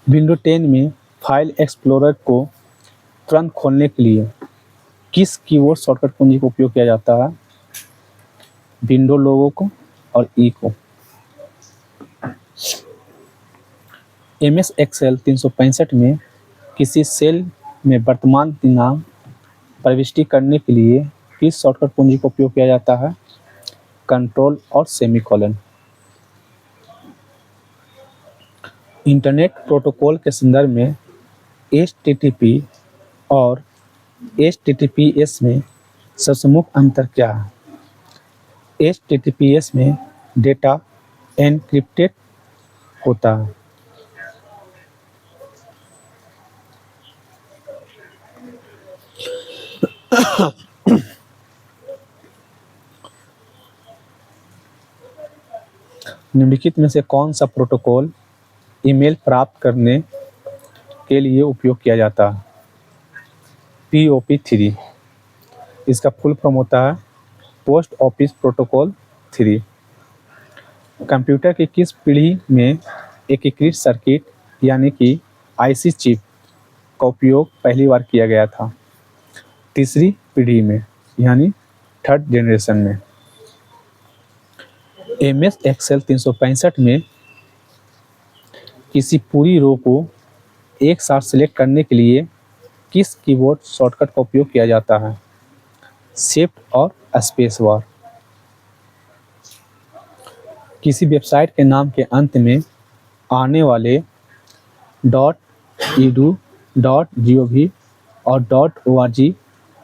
Window 10 में file explorer को तुरंत खोलने के लिए किस कीबोर्ड शॉर्टकट कुंजी का उपयोग किया जाता है? विंडो लोगो को और ई को। MS एक्सेल 365 में किसी सेल में वर्तमान दिनांक प्रविष्टि करने के लिए किस शॉर्टकट कुंजी का उपयोग किया जाता है? कंट्रोल और सेमीकोलन। इंटरनेट प्रोटोकॉल के संदर्भ में HTTP और HTTPS में सबसे मुख्य अंतर क्या है? HTTPS में डेटा एन्क्रिप्टेड होता है। निम्नलिखित में से कौन सा प्रोटोकॉल ईमेल प्राप्त करने के लिए उपयोग किया जाता है? POP3। इसका फुल फॉर्म होता है पोस्ट ऑफिस प्रोटोकॉल 3। कंप्यूटर की किस पीढ़ी में एकीकृत सर्किट यानी कि IC चिप का उपयोग पहली बार किया गया था? तीसरी पीढ़ी में यानी थर्ड जनरेशन में। MS एक्सेल 365 में किसी पूरी रो को एक साथ सिलेक्ट करने के लिए किस कीबोर्ड शॉर्टकट का उपयोग किया जाता है? शिफ्ट और स्पेस बार। किसी वेबसाइट के नाम के अंत में आने वाले .edu, .gov और .org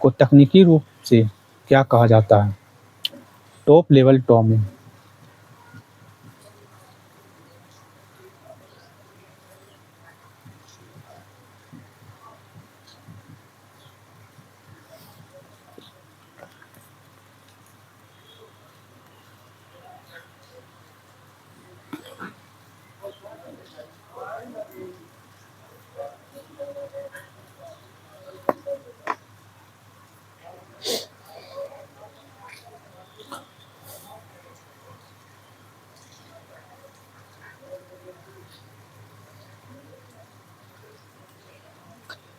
को तकनीकी रूप से क्या कहा जाता है? Top level domain.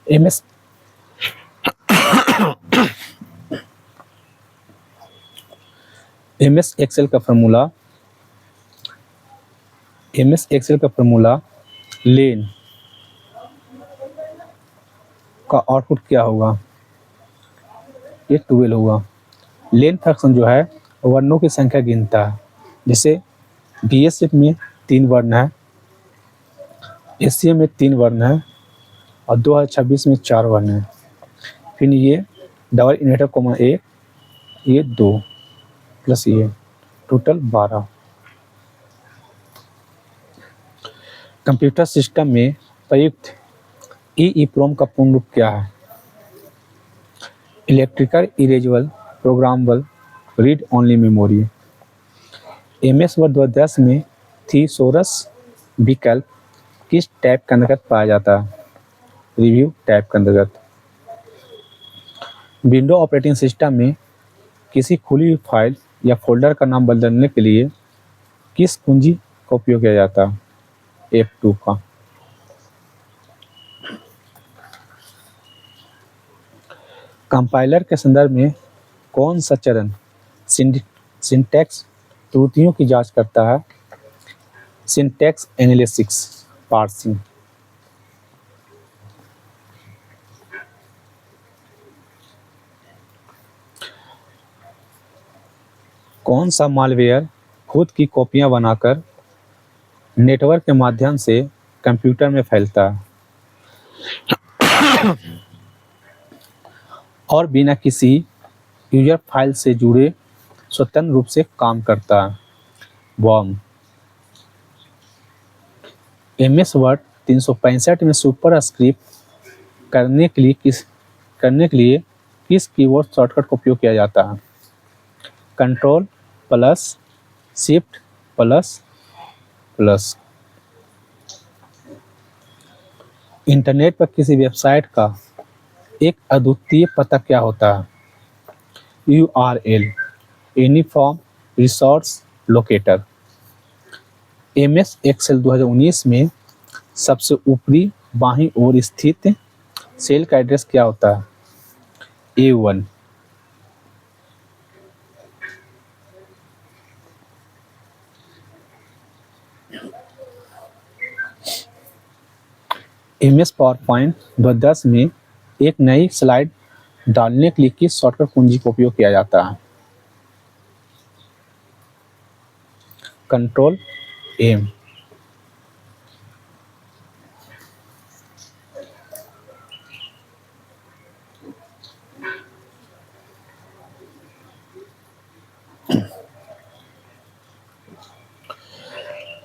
MS Excel का फॉर्मूला लेन का आउटपुट क्या होगा? ये 12 होगा। लेन फंक्शन जो है वर्णों की संख्या गिनता है। जैसे BSF में 3 वर्ण है, SCM में 3 वर्ण है और 2026 में 4 वर्ण है। फिर ये डबल इन्वर्टर कॉमा 1, ये 2 प्लस ये टोटल 12। कंप्यूटर सिस्टम में प्रयुक्त EEPROM का पूर्ण रूप क्या है? Electrical erasable programmable read only memory. MS Word 2010 में थीसोरस विकल्प किस टैब के अंतर्गत पाया जाता है? रिव्यू टैब के अंतर्गत। विंडो ऑपरेटिंग सिस्टम में किसी खुली हुई फाइल या फोल्डर का नाम बदलने के लिए किस कुंजी का उपयोग किया जाता है? F2 का। कंपाइलर के संदर्भ में कौन सा चरण सिंटैक्स त्रुटियों की जांच करता है? Syntax analysis parsing. कौन सा मालवेयर खुद की कॉपियां बनाकर नेटवर्क के माध्यम से कंप्यूटर में फैलता है और बिना किसी यूजर फाइल से जुड़े स्वतंत्र रूप से काम करता है? वर्म। MS वर्ड 365 में सुपरस्क्रिप्ट करने के लिए किस कीबोर्ड शॉर्टकट का उपयोग किया जाता है? Control plus shift plus plus. Internet पर किसी वेबसाइट का एक अद्वितीय पता क्या होता है? URL uniform resource locator. MS Excel 2019 में सबसे ऊपरी बाईं ओर स्थित सेल का एड्रेस क्या होता है? A1। MS पावर पॉइंट 2010 में एक नई स्लाइड डालने के लिए किस शॉर्टकट कुंजी का उपयोग किया जाता है? Control M.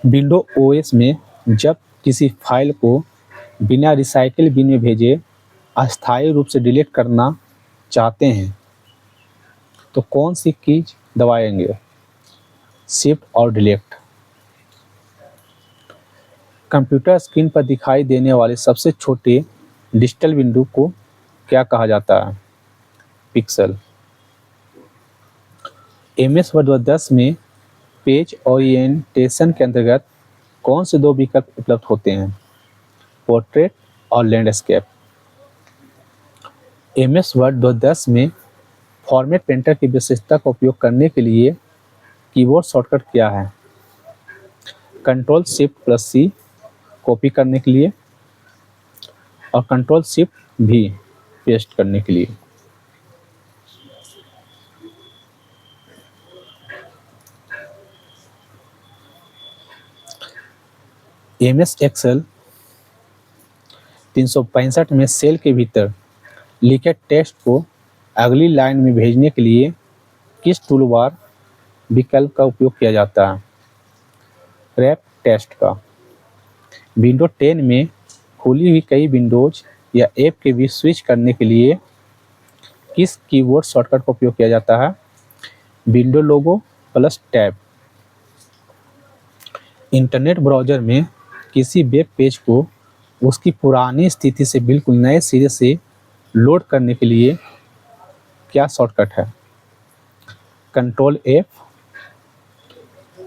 विंडो ओएस में जब किसी फाइल को बिना रिसाइकिल बिन में भेजे अस्थायी रूप से डिलीट करना चाहते हैं तो कौन सी कीज दबाएंगे? शिफ्ट और डिलीट। कंप्यूटर स्क्रीन पर दिखाई देने वाले सबसे छोटे डिजिटल विंडो को क्या कहा जाता है? पिक्सल। MS वर्ड 10 में पेज ओरिएंटेशन के अंतर्गत कौन से दो विकल्प उपलब्ध होते हैं? पोर्ट्रेट और लैंडस्केप। MS वर्ड 2010 में फॉर्मेट पेंटर की विशेषता का उपयोग करने के लिए कीबोर्ड शॉर्टकट क्या है? कंट्रोल शिफ्ट प्लस सी कॉपी करने के लिए और कंट्रोल शिफ्ट भी पेस्ट करने के लिए। MS एक्सेल 365 में सेल के भीतर लिखे टेक्स्ट को अगली लाइन में भेजने के लिए किस टूलबार विकल्प का उपयोग किया जाता है? रैप टेक्स्ट का। विंडो 10 में खुली हुई कई विंडोज या ऐप के बीच स्विच करने के लिए किस कीबोर्ड शॉर्टकट का उपयोग किया जाता है? Window logo plus tab. Internet browser में किसी वेब पेज को उसकी पुरानी स्थिति से बिल्कुल नए सिरे से लोड करने के लिए क्या शॉर्टकट है? कंट्रोल एफ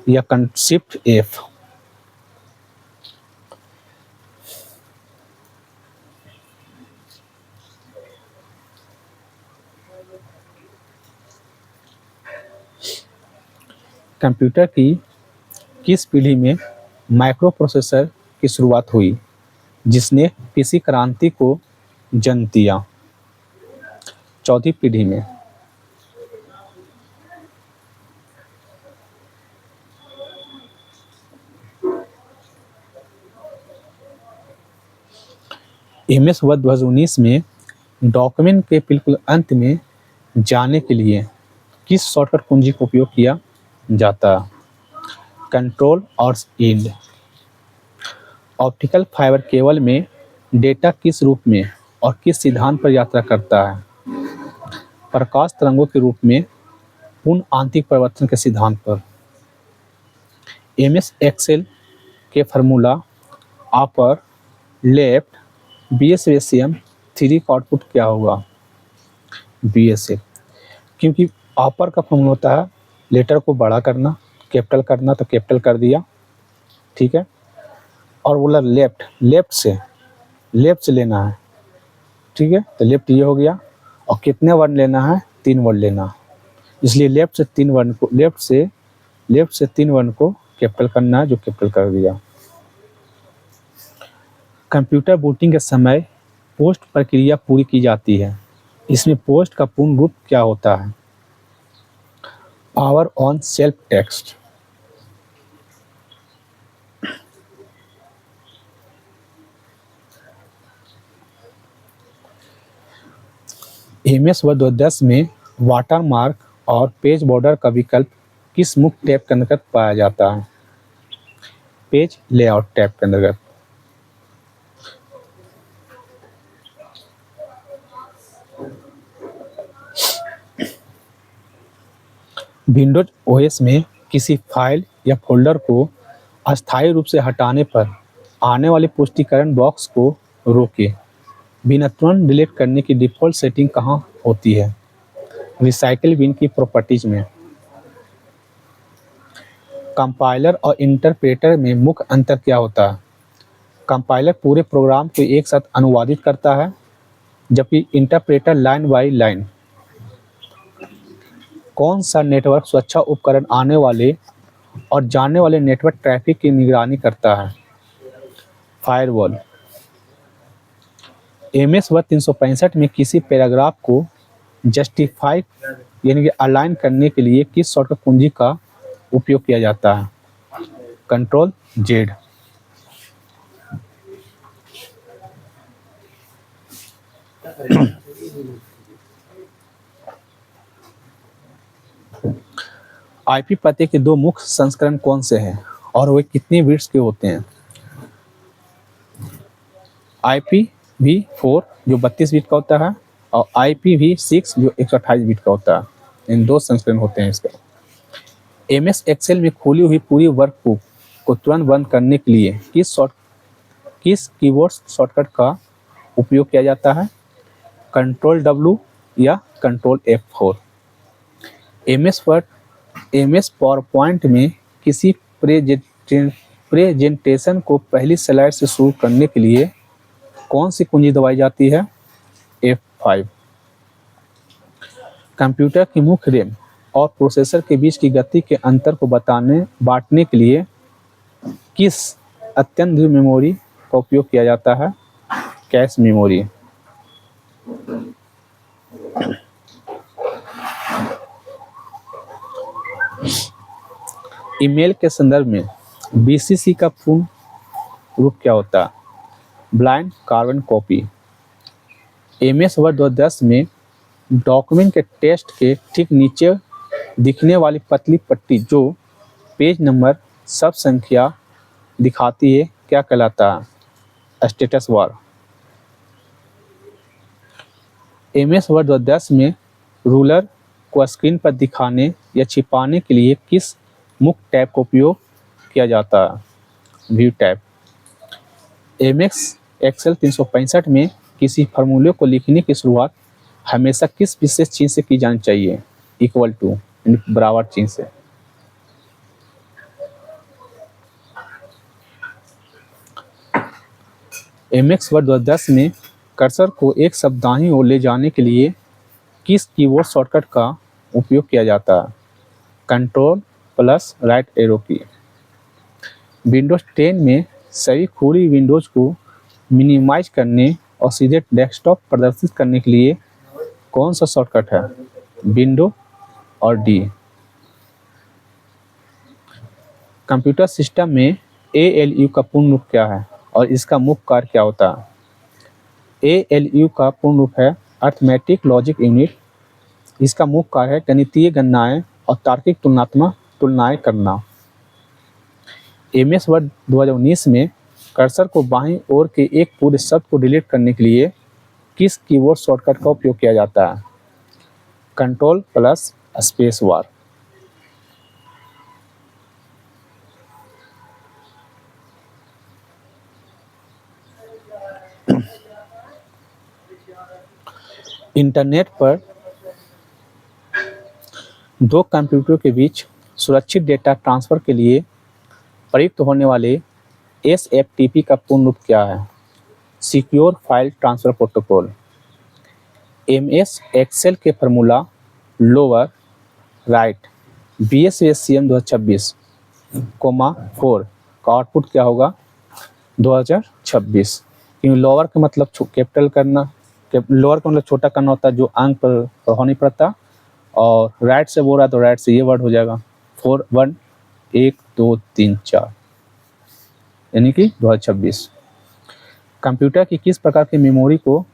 या शिफ्ट एफ। कंप्यूटर की किस पीढ़ी में माइक्रो प्रोसेसर की शुरुआत हुई जिसने पीसी क्रांति को जन्म दिया? चौथी पीढ़ी में। MS वर्ड 2019 में डॉक्यूमेंट के बिल्कुल अंत में जाने के लिए किस शॉर्टकट कुंजी का उपयोग किया जाता है? कंट्रोल और इंड। ऑप्टिकल फाइबर केबल में डेटा किस रूप में और किस सिद्धांत पर यात्रा करता है? प्रकाश तरंगों के रूप में पूर्ण आंतरिक परिवर्तन के सिद्धांत पर। MS एक्सेल के फार्मूला अपर लेफ्ट BSVCM 3 का आउटपुट क्या होगा? BSF। क्योंकि अपर का फॉर्मूला होता है लेटर को बड़ा करना, कैपिटल करना तो कैपिटल कर दिया, ठीक है। और बोला लेफ्ट से लेना है, ठीक है। तो लेफ्ट ये हो गया और कितने वर्ण लेना है? 3 वर्ण लेना, इसलिए लेफ्ट से 3 वर्ण को कैपिटल करना है, जो कैपिटल कर दिया। कंप्यूटर बूटिंग के समय पोस्ट प्रक्रिया पूरी की जाती है, इसमें पोस्ट का पूर्ण रूप क्या होता है? Power on self text. MS Word 2010 में वाटरमार्क और पेज बॉर्डर का विकल्प किस मुख्य टैब के अंतर्गत पाया जाता है? पेज लेआउट टैब के अंतर्गत। विंडोज OS में किसी फाइल या फोल्डर को अस्थायी रूप से हटाने पर आने वाले पुष्टिकरण बॉक्स को रोकें। बिना तुरंत डिलीट करने की डिफ़ॉल्ट सेटिंग कहाँ होती है? रिसाइकिल बिन की प्रॉपर्टीज में। कंपाइलर और इंटरप्रेटर में मुख्य अंतर क्या होता है? कंपाइलर पूरे प्रोग्राम को एक साथ अनुवादित करता है, जबकि इंटरप्रेटर लाइन बाय लाइन। कौन सा नेटवर्क सुरक्षा उपकरण आने वाले और जाने वाले नेटवर्क ट्रैफिक की निगरानी करता है? फायरवॉल। एमएस वर्ड 365 में किसी पैराग्राफ को जस्टिफाई यानी कि अलाइन करने के लिए किस शॉर्टकट कुंजी का उपयोग किया जाता है? Control Z. आईपी पते के दो मुख्य संस्करण कौन से हैं और वे कितने बिट्स के होते हैं? IPv4 जो 32 बिट का होता है और IPv6 जो 128 बिट का होता है। इन दो संस्करण होते हैं इसके। एमएस एक्सेल में खुली हुई पूरी वर्कबुक को तुरंत बंद करने के लिए किस कीबोर्ड शॉर्टकट का उपयोग किया जाता है? कंट्रोल W या control F4। MS power point में किसी प्रेजेंटेशन को पहली स्लाइड से शुरू करने के लिए कौन सी कुंजी दबाई जाती है? F5। कंप्यूटर की मुख्य रैम और प्रोसेसर के बीच की गति के अंतर को बांटने के लिए किस अत्यंत मेमोरी का उपयोग किया जाता है? Cache memory. ईमेल के संदर्भ में BCC का पूर्ण रूप क्या होता है? Blind carbon copy. MS Word 2010 में डॉक्यूमेंट के टेक्स्ट के ठीक नीचे दिखने वाली पतली पट्टी जो पेज नंबर सब संख्या दिखाती है क्या कहलाता है? Status bar. एमएस वर्ड 2010 में रूलर को स्क्रीन पर दिखाने या छिपाने के लिए किस मुख्य टैब का उपयोग किया जाता है? View tab. एमएस एक्सेल 365 में किसी फार्मूले को लिखने की शुरुआत हमेशा किस विशेष चिन्ह से की जानी चाहिए? इक्वल टू बराबर चिन्ह से। एमएस वर्ड 2010 में कर्सर को एक शब्द दाईं ओर ले जाने के लिए किस कीबोर्ड शॉर्टकट का उपयोग किया जाता है? कंट्रोल प्लस राइट एरो की। विंडोज 10 में सभी खुली विंडोज को मिनिमाइज करने और सीधे डेस्कटॉप प्रदर्शित करने के लिए कौन सा शॉर्टकट है? विंडो और डी। कंप्यूटर सिस्टम में ALU का पूर्ण रूप क्या है और इसका मुख्य कार्य क्या होता है? ALU का पूर्ण रूप है अर्थमेटिक लॉजिक यूनिट। इसका मुख्य कार्य है गणितीय गणनाएं और तार्किक तुलनाएं करना। एमएस वर्ड 2019 में कर्सर को बाईं ओर के एक पूरे शब्द को डिलीट करने के लिए किस कीबोर्ड शॉर्टकट का उपयोग किया जाता है? Control plus space bar. Internet पर दो कंप्यूटरों के बीच सुरक्षित डेटा ट्रांसफर के लिए प्रयुक्त होने वाले SFTP का पूर्ण रूप क्या है? Secure file transfer protocol. MS Excel के फार्मूला लोअर राइट BSVSCM 2026, 4 का आउटपुट क्या होगा? 2026। क्योंकि लोअर का मतलब कैपिटल करना, लोअर का मतलब छोटा करना होता है जो अंक पर प्रभाव नहीं पड़ता, और राइट से बोल रहा है तो राइट से ये वर्ड हो जाएगा 4 1 1 2 3 4 यानी कि 2026। कंप्यूटर की किस प्रकार की मेमोरी को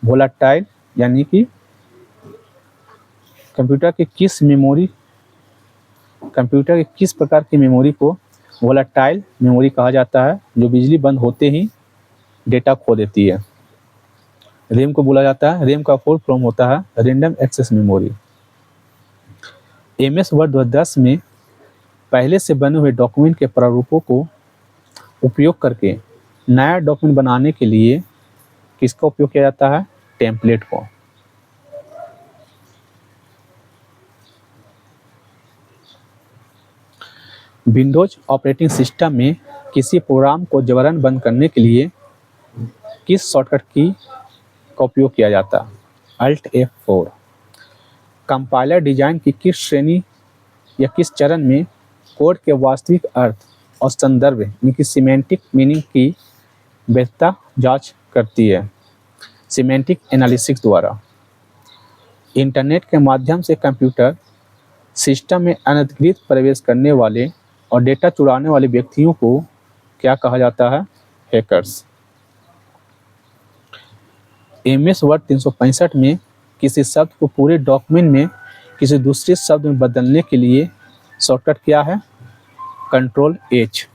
वोलाटाइल यानी कि कंप्यूटर की किस प्रकार की मेमोरी को वोलाटाइल मेमोरी कहा जाता है जो बिजली बंद होते ही डेटा खो देती है? रैम को बोला जाता है, रैम का फुल फॉर्म होता है random access memory. MS Word 2010 में पहले से बने हुए डॉक्यूमेंट के प्रारूपों को उपयोग करके नया डॉक्यूमेंट बनाने के लिए किसका उपयोग किया जाता है? टेम्पलेट को। विंडोज ऑपरेटिंग सिस्टम में किसी प्रोग्राम को जबरन बंद करने के लिए किस शॉर्टकट की का उपयोग किया जाता है? Alt F4। कंपाइलर डिजाइन की किस श्रेणी या किस चरण में कोड के वास्तविक अर्थ और संदर्भ यानी कि सिमेंटिक मीनिंग की वैधता जांच करती है? सिमेंटिक एनालिसिस द्वारा। इंटरनेट के माध्यम से कंप्यूटर सिस्टम में अनधिकृत प्रवेश करने वाले और डेटा चुराने वाले व्यक्तियों को क्या कहा जाता है? हैकर्स। MS वर्ड 365 में किसी शब्द को पूरे डॉक्यूमेंट में किसी दूसरे शब्द में बदलने के लिए शॉर्टकट क्या है? Ctrl+H।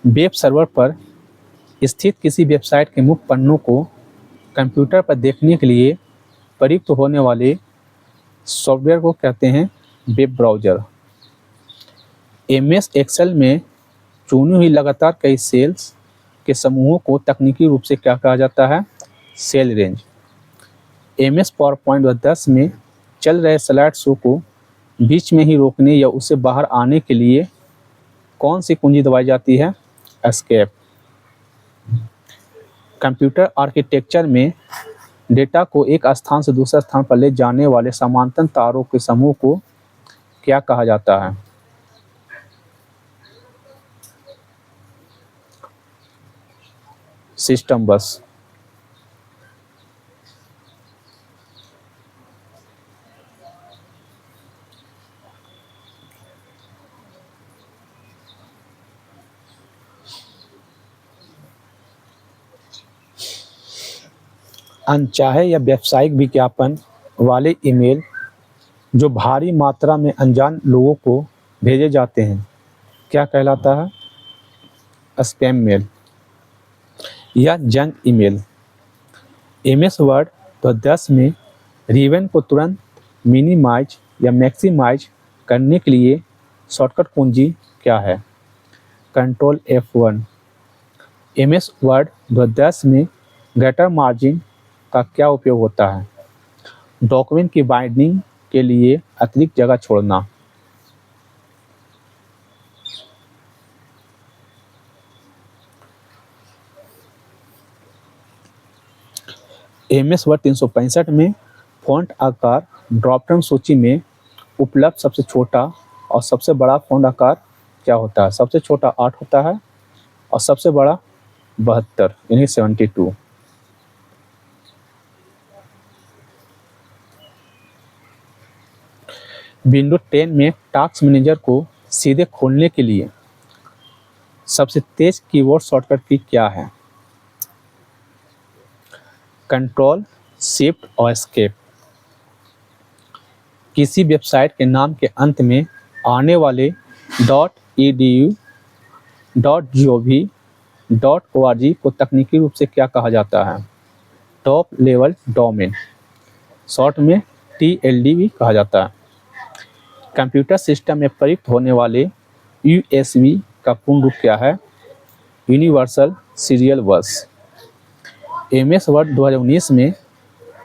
वेब सर्वर पर स्थित किसी वेबसाइट के मुख्य पन्नों को कंप्यूटर पर देखने के लिए प्रयुक्त होने वाले सॉफ्टवेयर को कहते हैं वेब ब्राउज़र। MS एक्सेल में चुनी हुई लगातार कई सेल्स के समूहों को तकनीकी रूप से क्या कहा जाता है? Cell range. MS पावरपॉइंट 10 में चल रहे स्लाइड शो को बीच में ही रोकने या उससे बाहर आने के लिए कौन सी कुंजी दबाई जाती है? एस्केप। कंप्यूटर आर्किटेक्चर में डेटा को एक स्थान से दूसरे स्थान पर ले जाने वाले समांतर तारों के समूह को क्या कहा जाता है? सिस्टम बस। अनचाहे या व्यावसायिक विज्ञापन वाले ईमेल जो भारी मात्रा में अनजान लोगों को भेजे जाते हैं क्या कहलाता है? स्पैम मेल या जंक ईमेल। MS वर्ड 10 में रिबन को तुरंत मिनिमाइज या मैक्सिमाइज करने के लिए शॉर्टकट कुंजी क्या है? Ctrl+F1। MS वर्ड 10 में ग्रेटर मार्जिन का क्या उपयोग होता है? डॉक्यूमेंट की बाइंडिंग के लिए अतिरिक्त जगह छोड़ना। MS वर्ड 365 में फ़ॉन्ट आकार ड्रॉप डाउन सूची में उपलब्ध सबसे छोटा और सबसे बड़ा फ़ॉन्ट आकार क्या होता है? सबसे छोटा 8 होता है और सबसे बड़ा 72 यानी 72। विंडो 10 में टास्क मैनेजर को सीधे खोलने के लिए सबसे तेज कीबोर्ड शॉर्टकट की क्या है? कंट्रोल, शिफ्ट और एस्केप। किसी वेबसाइट के नाम के अंत में आने वाले .edu, .gov, .org को तकनीकी रूप से क्या कहा जाता है? टॉप लेवल डोमेन, शॉर्ट में TLD भी कहा जाता है। कंप्यूटर सिस्टम में प्रयुक्त होने वाले USB का पूर्ण रूप क्या है? यूनिवर्सल सीरियल बस। MS वर्ड 2019 में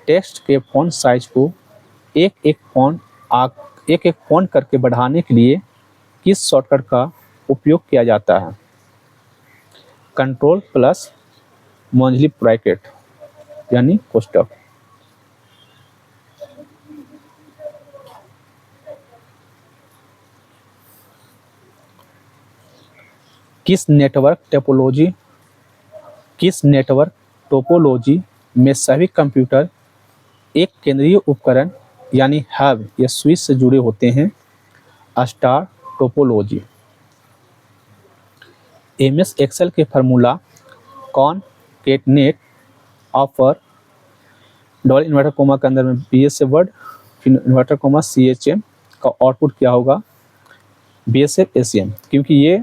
टेक्स्ट के फ़ॉन्ट साइज को एक एक फ़ॉन्ट करके बढ़ाने के लिए किस शॉर्टकट का उपयोग किया जाता है? Ctrl+ मोंजली ब्रैकेट यानी कोष्ठक। किस नेटवर्क टोपोलॉजी में सभी कंप्यूटर एक केंद्रीय उपकरण यानी हब या स्विच से जुड़े होते हैं? Star topology. MS एक्सेल के फार्मूला कॉनकेटनेट ऑफर डबल इन्वर्टर कोमा के अंदर में BSF वर्ड फिर इन्वर्टर कोमा CHM का आउटपुट क्या होगा? BSF ACM, क्योंकि ये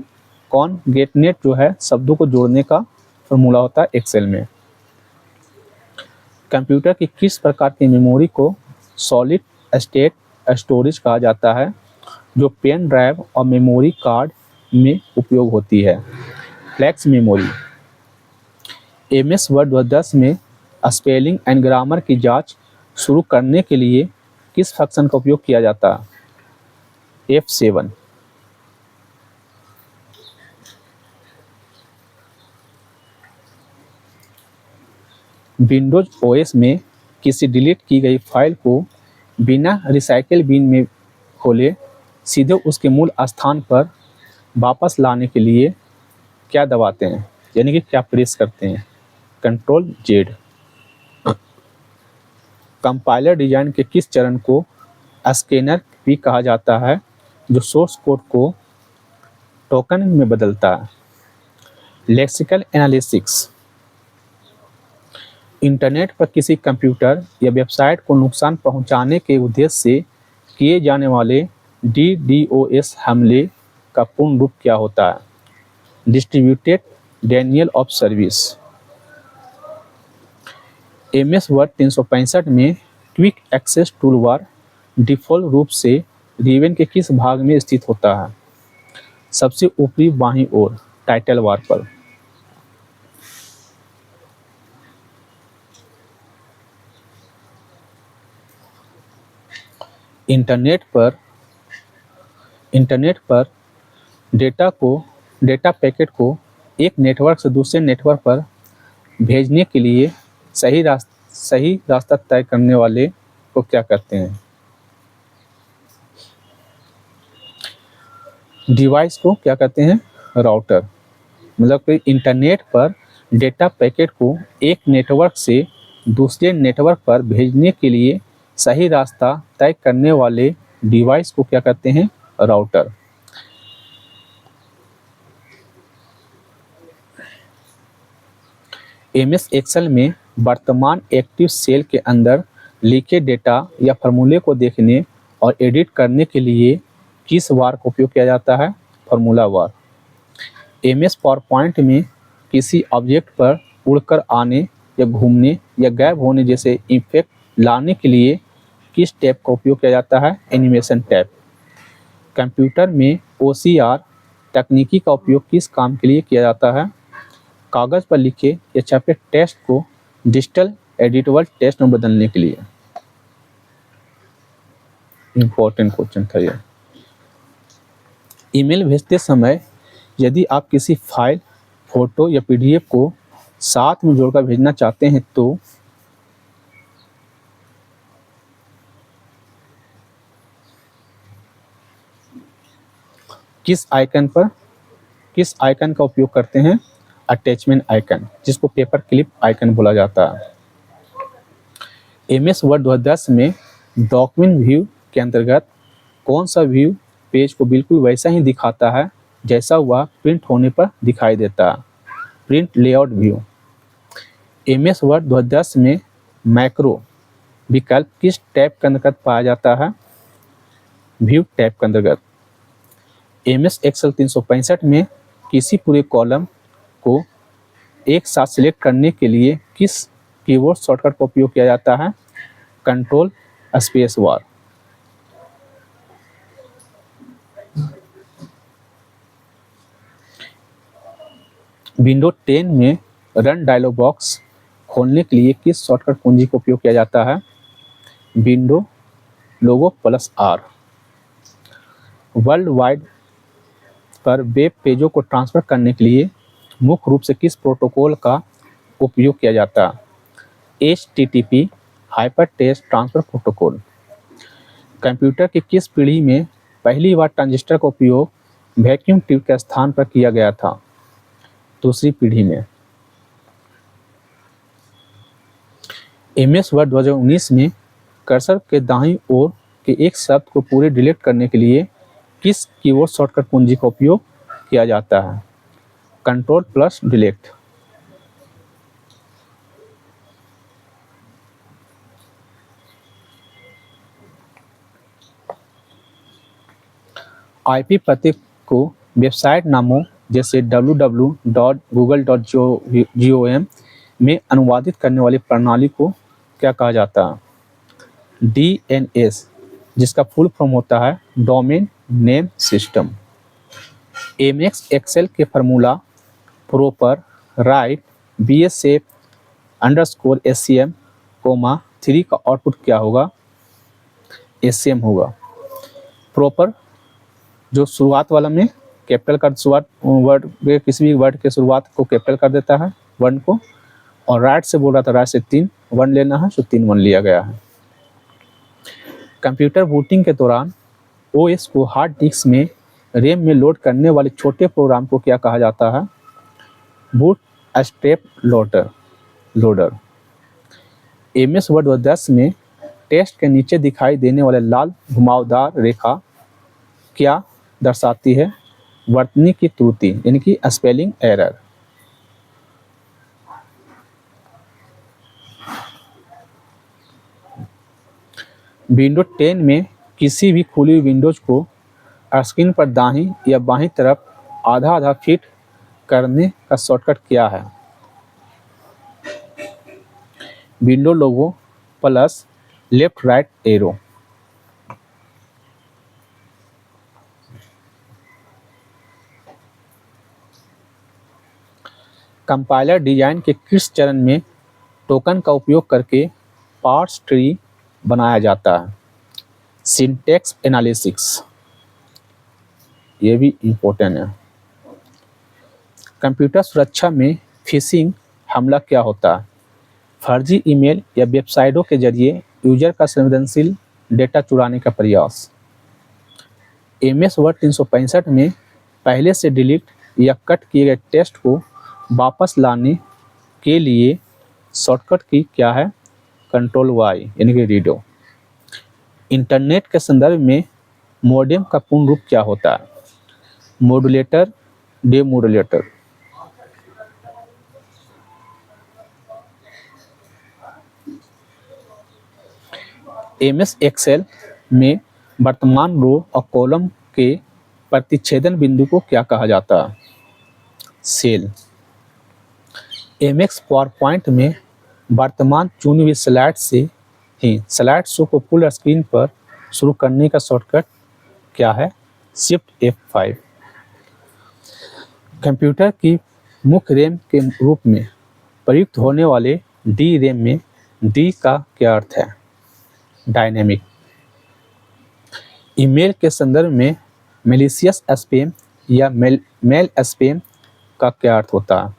कॉनकेटनेट जो है शब्दों को जोड़ने का फार्मूला होता है एक्सेल में। कंप्यूटर की किस प्रकार की मेमोरी को सॉलिड स्टेट स्टोरेज कहा जाता है जो पेन ड्राइव और मेमोरी कार्ड में उपयोग होती है? Flex memory. MS वर्ड 10 में स्पेलिंग एंड ग्रामर की जांच शुरू करने के लिए किस फंक्शन का उपयोग किया जाता है? F7। विंडोज ओएस में किसी डिलीट की गई फाइल को बिना रिसाइकिल बिन में खोले सीधे उसके मूल स्थान पर वापस लाने के लिए क्या दबाते हैं, यानी कि क्या प्रेस करते हैं? Control Z. कंपाइलर डिजाइन के किस चरण को स्कैनर भी कहा जाता है, जो सोर्स कोड को टोकन में बदलता है? Lexical analysis. इंटरनेट पर किसी कंप्यूटर या वेबसाइट को नुकसान पहुंचाने के उद्देश्य से किए जाने वाले DDoS हमले का पूर्ण रूप क्या होता है? Distributed Daniel of service. MS word 365 में क्विक एक्सेस टूलबार डिफ़ॉल्ट रूप से रिबन के किस भाग में स्थित होता है? सबसे ऊपरी बाईं ओर, टाइटल बार पर। इंटरनेट पर डेटा पैकेट को एक नेटवर्क से दूसरे नेटवर्क पर भेजने के लिए सही रास्ता तय करने वाले को क्या कहते हैं? डिवाइस को क्या कहते हैं? राउटर। मतलब कि इंटरनेट पर डेटा पैकेट को एक नेटवर्क से दूसरे नेटवर्क पर भेजने के लिए सही रास्ता तय करने वाले डिवाइस को क्या कहते हैं? राउटर। MS एक्सेल में वर्तमान एक्टिव सेल के अंदर लिखे डेटा या फार्मूले को देखने और एडिट करने के लिए किस बार का उपयोग किया जाता है? फार्मूला बार। MS पावरपॉइंट में किसी ऑब्जेक्ट पर उड़कर आने या घूमने या गायब होने जैसे इफेक्ट लाने के लिए किस टैब का उपयोग किया जाता है? Animation tab. कंप्यूटर में OCR तकनीकी का उपयोग किस काम के लिए किया जाता है? कागज़ पर लिखे या छपे टेक्स्ट को डिजिटल एडिटेबल टेक्स्ट में बदलने के लिए। इम्पोर्टेंट क्वेश्चन था ये। ईमेल भेजते समय यदि आप किसी फाइल, फोटो या PDF को साथ में जोड़कर भेजना चाहते हैं तो किस आइकन का उपयोग करते हैं? अटैचमेंट आइकन, जिसको पेपर क्लिप आइकन बोला जाता है। MS वर्ड 2010 में डॉक्यूमेंट व्यू के अंतर्गत कौन सा व्यू पेज को बिल्कुल वैसा ही दिखाता है जैसा वह प्रिंट होने पर दिखाई देता है? Print layout view. MS Word 2010 में मैक्रो विकल्प किस टैब के अंतर्गत पाया जाता है? व्यू टैब के अंतर्गत। MS एक्सेल 365 में किसी पूरे कॉलम को एक साथ सिलेक्ट करने के लिए किस कीबोर्ड शॉर्टकट का उपयोग किया जाता है? Control space bar. विंडो 10 में रन डायलॉग बॉक्स खोलने के लिए किस शॉर्टकट कुंजी का उपयोग किया जाता है? विंडो लोगो +R। वर्ल्ड वाइड पर वेब पेजों को ट्रांसफर करने के लिए मुख्य रूप से किस प्रोटोकॉल का उपयोग किया जाता है? HTTP hypertext transfer protocol. Computer की किस पीढ़ी में पहली बार ट्रांजिस्टर का उपयोग वैक्यूम ट्यूब के स्थान पर किया गया था? दूसरी पीढ़ी में। MS वर्ड 2019 में कर्सर के दाईं ओर के एक शब्द को पूरे डिलीट करने के लिए किस कीबोर्ड शॉर्टकट कुंजी का उपयोग किया जाता है? Ctrl+Delete। IP पते को वेबसाइट नामों जैसे www.google.com में अनुवादित करने वाली प्रणाली को क्या कहा जाता है? DNS, जिसका फुल फॉर्म होता है domain name system. MS Excel के formula proper right BSF_SCM, 3 का आउटपुट क्या होगा? एससीएम होगा। प्रॉपर जो शुरुआत वाला में कैपिटल का शुरुआत वर्ड के किसी भी वर्ड के शुरुआत को कैपिटल कर देता है वर्ण को, और राइट से बोल रहा था राइट से 3 वर्ण लेना है, तो 3 वर्ण लिया गया है। कंप्यूटर बूटिंग के दौरान ओएस को हार्ड डिस्क में रैम में लोड करने वाले छोटे प्रोग्राम को क्या कहा जाता है? Boot strap loader. MS word 10 में टेक्स्ट के नीचे दिखाई देने वाले लाल घुमावदार रेखा क्या दर्शाती है? वर्तनी की त्रुटि यानी कि स्पेलिंग एरर। विंडो 10 में किसी भी खुली हुई विंडोज को स्क्रीन पर दाहिनी या बाईं तरफ आधा आधा फिट करने का शॉर्टकट क्या है? Window logo plus left right arrow. Compiler design के किस चरण में टोकन का उपयोग करके पार्स ट्री बनाया जाता है? Syntax analysis. ये भी इम्पोर्टेंट है। कंप्यूटर सुरक्षा में फिशिंग हमला क्या होता है? फर्जी ईमेल या वेबसाइटों के जरिए यूजर का संवेदनशील डेटा चुराने का प्रयास। एमएस वर्ड 365 में पहले से डिलीट या कट किए गए टेक्स्ट को वापस लाने के लिए शॉर्टकट की क्या है? कंट्रोल वाई यानी कि रीडो। इंटरनेट के संदर्भ में मॉडेम का पूर्ण रूप क्या होता है? Modulator, demodulator. एमएस एक्सेल में वर्तमान रो और कॉलम के प्रतिच्छेदन बिंदु को क्या कहा जाता है? सेल। एमएस पावरपॉइंट में वर्तमान चुनी हुई स्लाइड से ही स्लाइड शो को फुल स्क्रीन पर शुरू करने का शॉर्टकट क्या है? Shift F5। कंप्यूटर की मुख्य रैम के रूप में प्रयुक्त होने वाले डी रैम में डी का क्या अर्थ है? डायनेमिक। ईमेल के संदर्भ में मैलिशियस स्पैम या मेल स्पैम का क्या अर्थ होता है?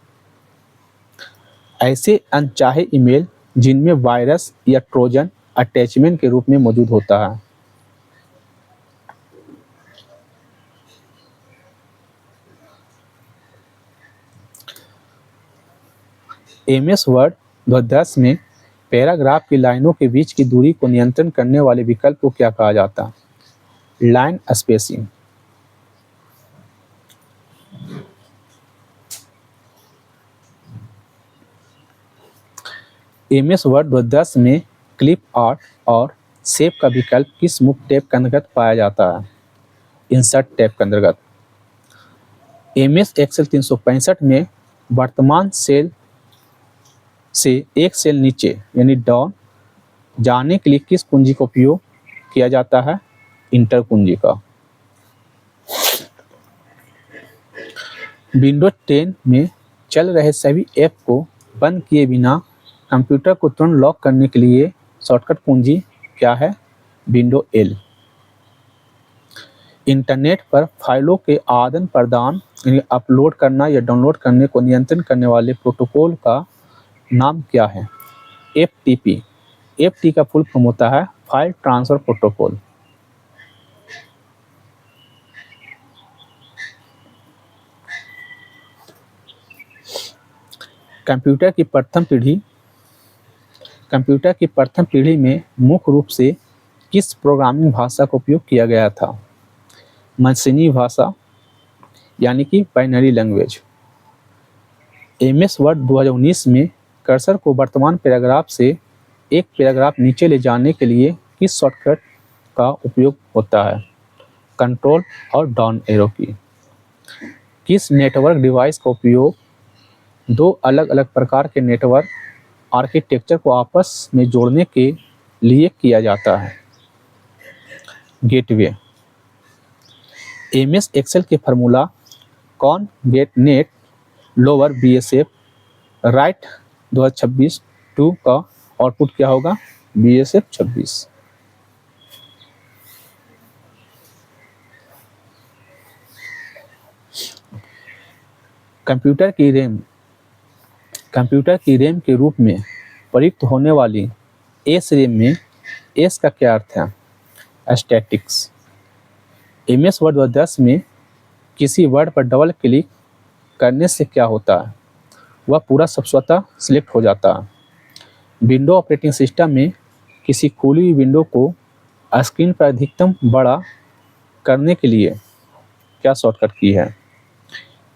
ऐसे अनचाहे ईमेल जिनमें वायरस या ट्रोजन अटैचमेंट के रूप में मौजूद होता है। एमएस वर्ड 2010 में पैराग्राफ की लाइनों के बीच की दूरी को नियंत्रण करने वाले विकल्प को क्या कहा जाता है? Line spacing. एमएस वर्ड 2010 में क्लिप आर्ट और शेप का विकल्प किस मुख्य टैब के अंतर्गत पाया जाता है? इंसर्ट टैब के अंतर्गत। एमएस एक्सेल 365 में वर्तमान सेल से एक सेल नीचे यानी डाउन जाने के लिए किस कुंजी का उपयोग किया जाता है? इंटर कुंजी का। विंडोज 10 में चल रहे सभी ऐप को बंद किए बिना कंप्यूटर को तुरंत लॉक करने के लिए शॉर्टकट कुंजी क्या है? Window L। इंटरनेट पर फाइलों के आदान प्रदान यानी अपलोड करना या डाउनलोड करने को नियंत्रण करने वाले प्रोटोकॉल का नाम क्या है? FTP। FTP का फुल फॉर्म होता है फाइल ट्रांसफर प्रोटोकॉल। कंप्यूटर की प्रथम पीढ़ी में मुख्य रूप से किस प्रोग्रामिंग भाषा का उपयोग किया गया था? मशीनी भाषा यानी कि बाइनरी लैंग्वेज। एमएस वर्ड 2019 में कर्सर को वर्तमान पैराग्राफ से एक पैराग्राफ नीचे ले जाने के लिए किस शॉर्टकट का उपयोग होता है? कंट्रोल और डाउन एरो की। किस नेटवर्क डिवाइस का उपयोग दो अलग अलग प्रकार के नेटवर्क आर्किटेक्चर को आपस में जोड़ने के लिए किया जाता है? गेटवे। एमएस एक्सेल के formula concatenate lower BSF right 2026 2 का आउटपुट क्या होगा? BSF 26। कंप्यूटर की रैम कंप्यूटर की रैम के रूप में प्रयुक्त होने वाली एस रैम में एस का क्या अर्थ है? स्टैटिक्स। एमएस वर्ड 10 में किसी वर्ड पर डबल क्लिक करने से क्या होता है? वह पूरा सब स्वतः सिलेक्ट हो जाता है। विंडो ऑपरेटिंग सिस्टम में किसी खुली हुई विंडो को स्क्रीन पर अधिकतम बड़ा करने के लिए क्या शॉर्टकट की है?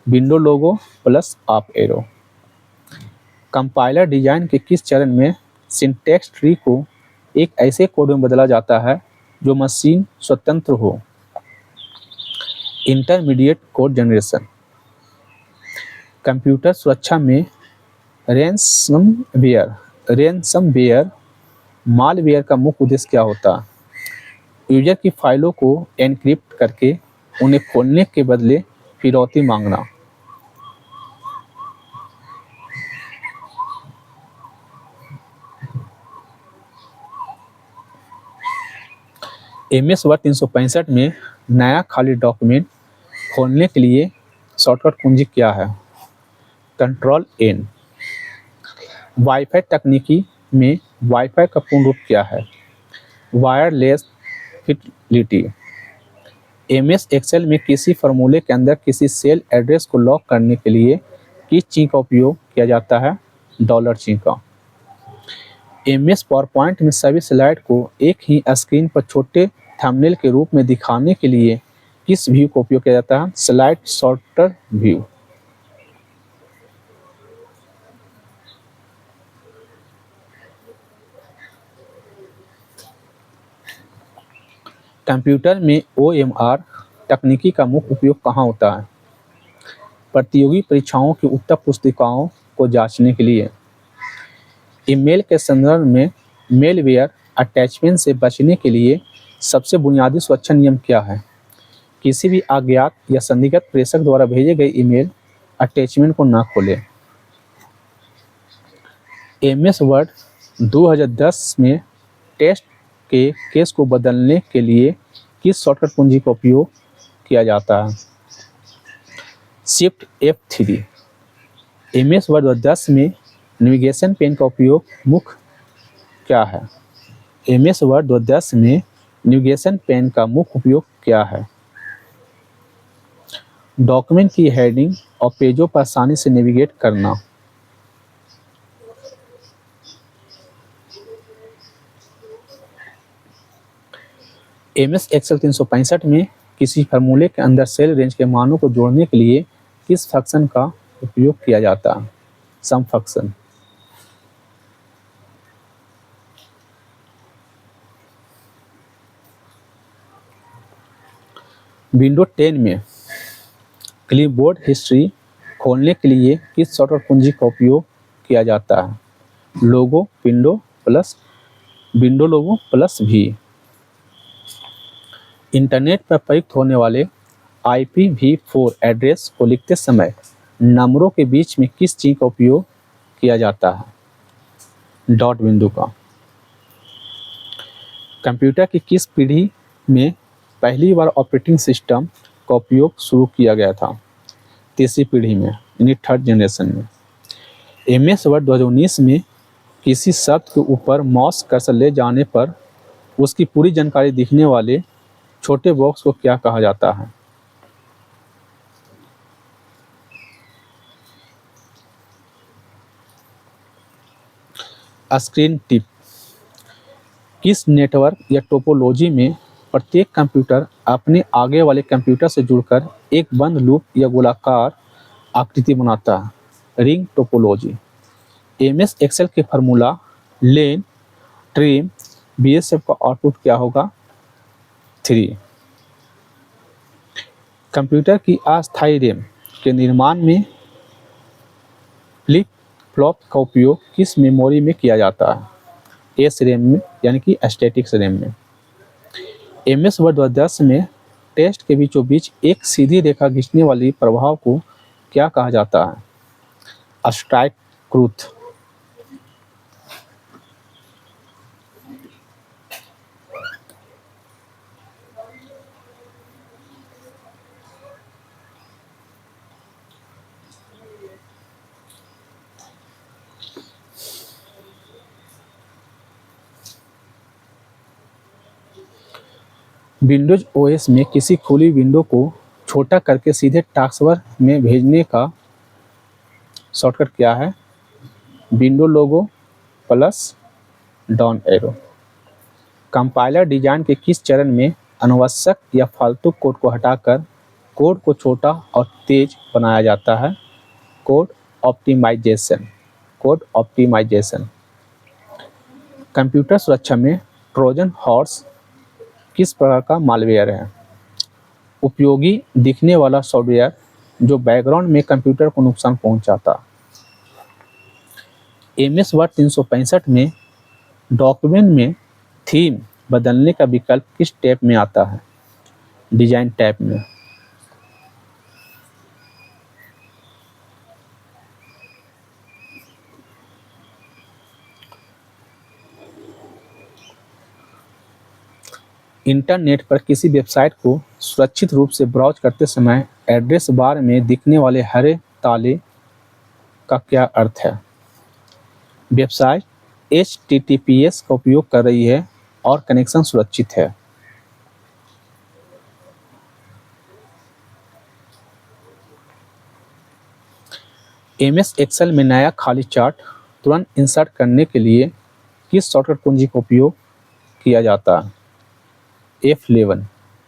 Window logo plus up arrow. Compiler design के किस चरण में सिंटैक्स ट्री को एक ऐसे कोड में बदला जाता है जो मशीन स्वतंत्र हो? Intermediate code generation. कंप्यूटर सुरक्षा में रैनसमवेयर मालवेयर का मुख्य उद्देश्य क्या होता है? यूजर की फाइलों को एन्क्रिप्ट करके उन्हें खोलने के बदले फिरौती मांगना। एमएस वर्ड 365 में नया खाली डॉक्यूमेंट खोलने के लिए शॉर्टकट कुंजी क्या है? Control N. वाईफाई तकनीकी में वाईफाई का पूर्ण रूप क्या है? Wireless Fidelity. एमएस एक्सेल में किसी फॉर्मूले के अंदर किसी सेल एड्रेस को लॉक करने के लिए किस चिन्ह का उपयोग किया जाता है? डॉलर चिन्ह का। एमएस पावरपॉइंट में सभी स्लाइड को एक ही स्क्रीन पर छोटे थंबनेल के रूप में दिखाने के लिए किस व्यू का उपयोग किया जाता है? Slide sorter view. कंप्यूटर में ओएमआर तकनीकी का मुख्य उपयोग कहाँ होता है? प्रतियोगी परीक्षाओं की उत्तर पुस्तिकाओं को जांचने के लिए। ईमेल के संदर्भ में मेलवेयर अटैचमेंट से बचने के लिए सबसे बुनियादी सुरक्षा नियम क्या है? किसी भी अज्ञात या संदिग्ध प्रेषक द्वारा भेजे गए ईमेल अटैचमेंट को न खोलें। एमएस वर्ड 2010 में टेक्स्ट के केस को बदलने के लिए किस शॉर्टकट कुंजी का उपयोग किया जाता है? Shift F3। एमएस वर्ड 10 में नेविगेशन पेन का उपयोग मुख्य क्या है? एमएस वर्ड 10 में नेविगेशन पेन का मुख्य उपयोग क्या है? डॉक्यूमेंट की हेडिंग और पेजों पर आसानी से नेविगेट करना। एमएस एक्सेल 365 में किसी फार्मूले के अंदर सेल रेंज के मानों को जोड़ने के लिए किस फंक्शन का उपयोग किया जाता है? सम फंक्शन। विंडो 10 में क्लिपबोर्ड हिस्ट्री खोलने के लिए किस शॉर्टकट कुंजी का उपयोग किया जाता है? विंडो लोगो प्लस भी। इंटरनेट पर प्रयुक्त होने वाले IPv4 एड्रेस को लिखते समय नंबरों के बीच में किस चिन्ह का उपयोग किया जाता है? डॉट बिंदु का। कंप्यूटर की किस पीढ़ी में पहली बार ऑपरेटिंग सिस्टम का उपयोग शुरू किया गया था? तीसरी पीढ़ी में, यानी थर्ड जनरेशन में। एमएस वर्ड 2019 में किसी शब्द के ऊपर माउस कर्सर ले जाने पर उसकी पूरी जानकारी दिखने वाले छोटे बॉक्स को क्या कहा जाता है? Screen tip. किस नेटवर्क या टोपोलॉजी में प्रत्येक कंप्यूटर अपने आगे वाले कंप्यूटर से जुड़कर एक बंद लूप या गोलाकार आकृति बनाता है? Ring topology. एमएस एक्सेल के फार्मूला लेन ट्रिम बीएसएफ का आउटपुट क्या होगा? 3। कंप्यूटर की अस्थायी रैम के निर्माण में फ्लिप फ्लॉप का उपयोग किस मेमोरी में किया जाता है? एस रैम में, यानी कि स्टैटिक्स रैम में। एमएस वर्ड 10 में टेक्स्ट के बीचों बीच एक सीधी रेखा खींचने वाली प्रभाव को क्या कहा जाता है? स्ट्राइक क्रूथ। विंडोज ओएस में किसी खुली विंडो को छोटा करके सीधे टास्कबार में भेजने का शॉर्टकट क्या है? Window logo plus down arrow. Compiler design के किस चरण में अनावश्यक या फालतू कोड को हटाकर कोड को छोटा और तेज बनाया जाता है? Code optimization. Code optimization. Computer सुरक्षा में ट्रोजन हॉर्स किस प्रकार का मालवेयर है? उपयोगी दिखने वाला सॉफ्टवेयर जो बैकग्राउंड में कंप्यूटर को नुकसान पहुंचाता। एमएस वर्ड 365 में डॉक्यूमेंट में थीम बदलने का विकल्प किस टैब में आता है? डिजाइन टैब में। इंटरनेट पर किसी वेबसाइट को सुरक्षित रूप से ब्राउज करते समय एड्रेस बार में दिखने वाले हरे ताले का क्या अर्थ है? वेबसाइट HTTPS का उपयोग कर रही है और कनेक्शन सुरक्षित है। MS एक्सेल में नया खाली चार्ट तुरंत इंसर्ट करने के लिए किस शॉर्टकट कुंजी का उपयोग किया जाता है? F11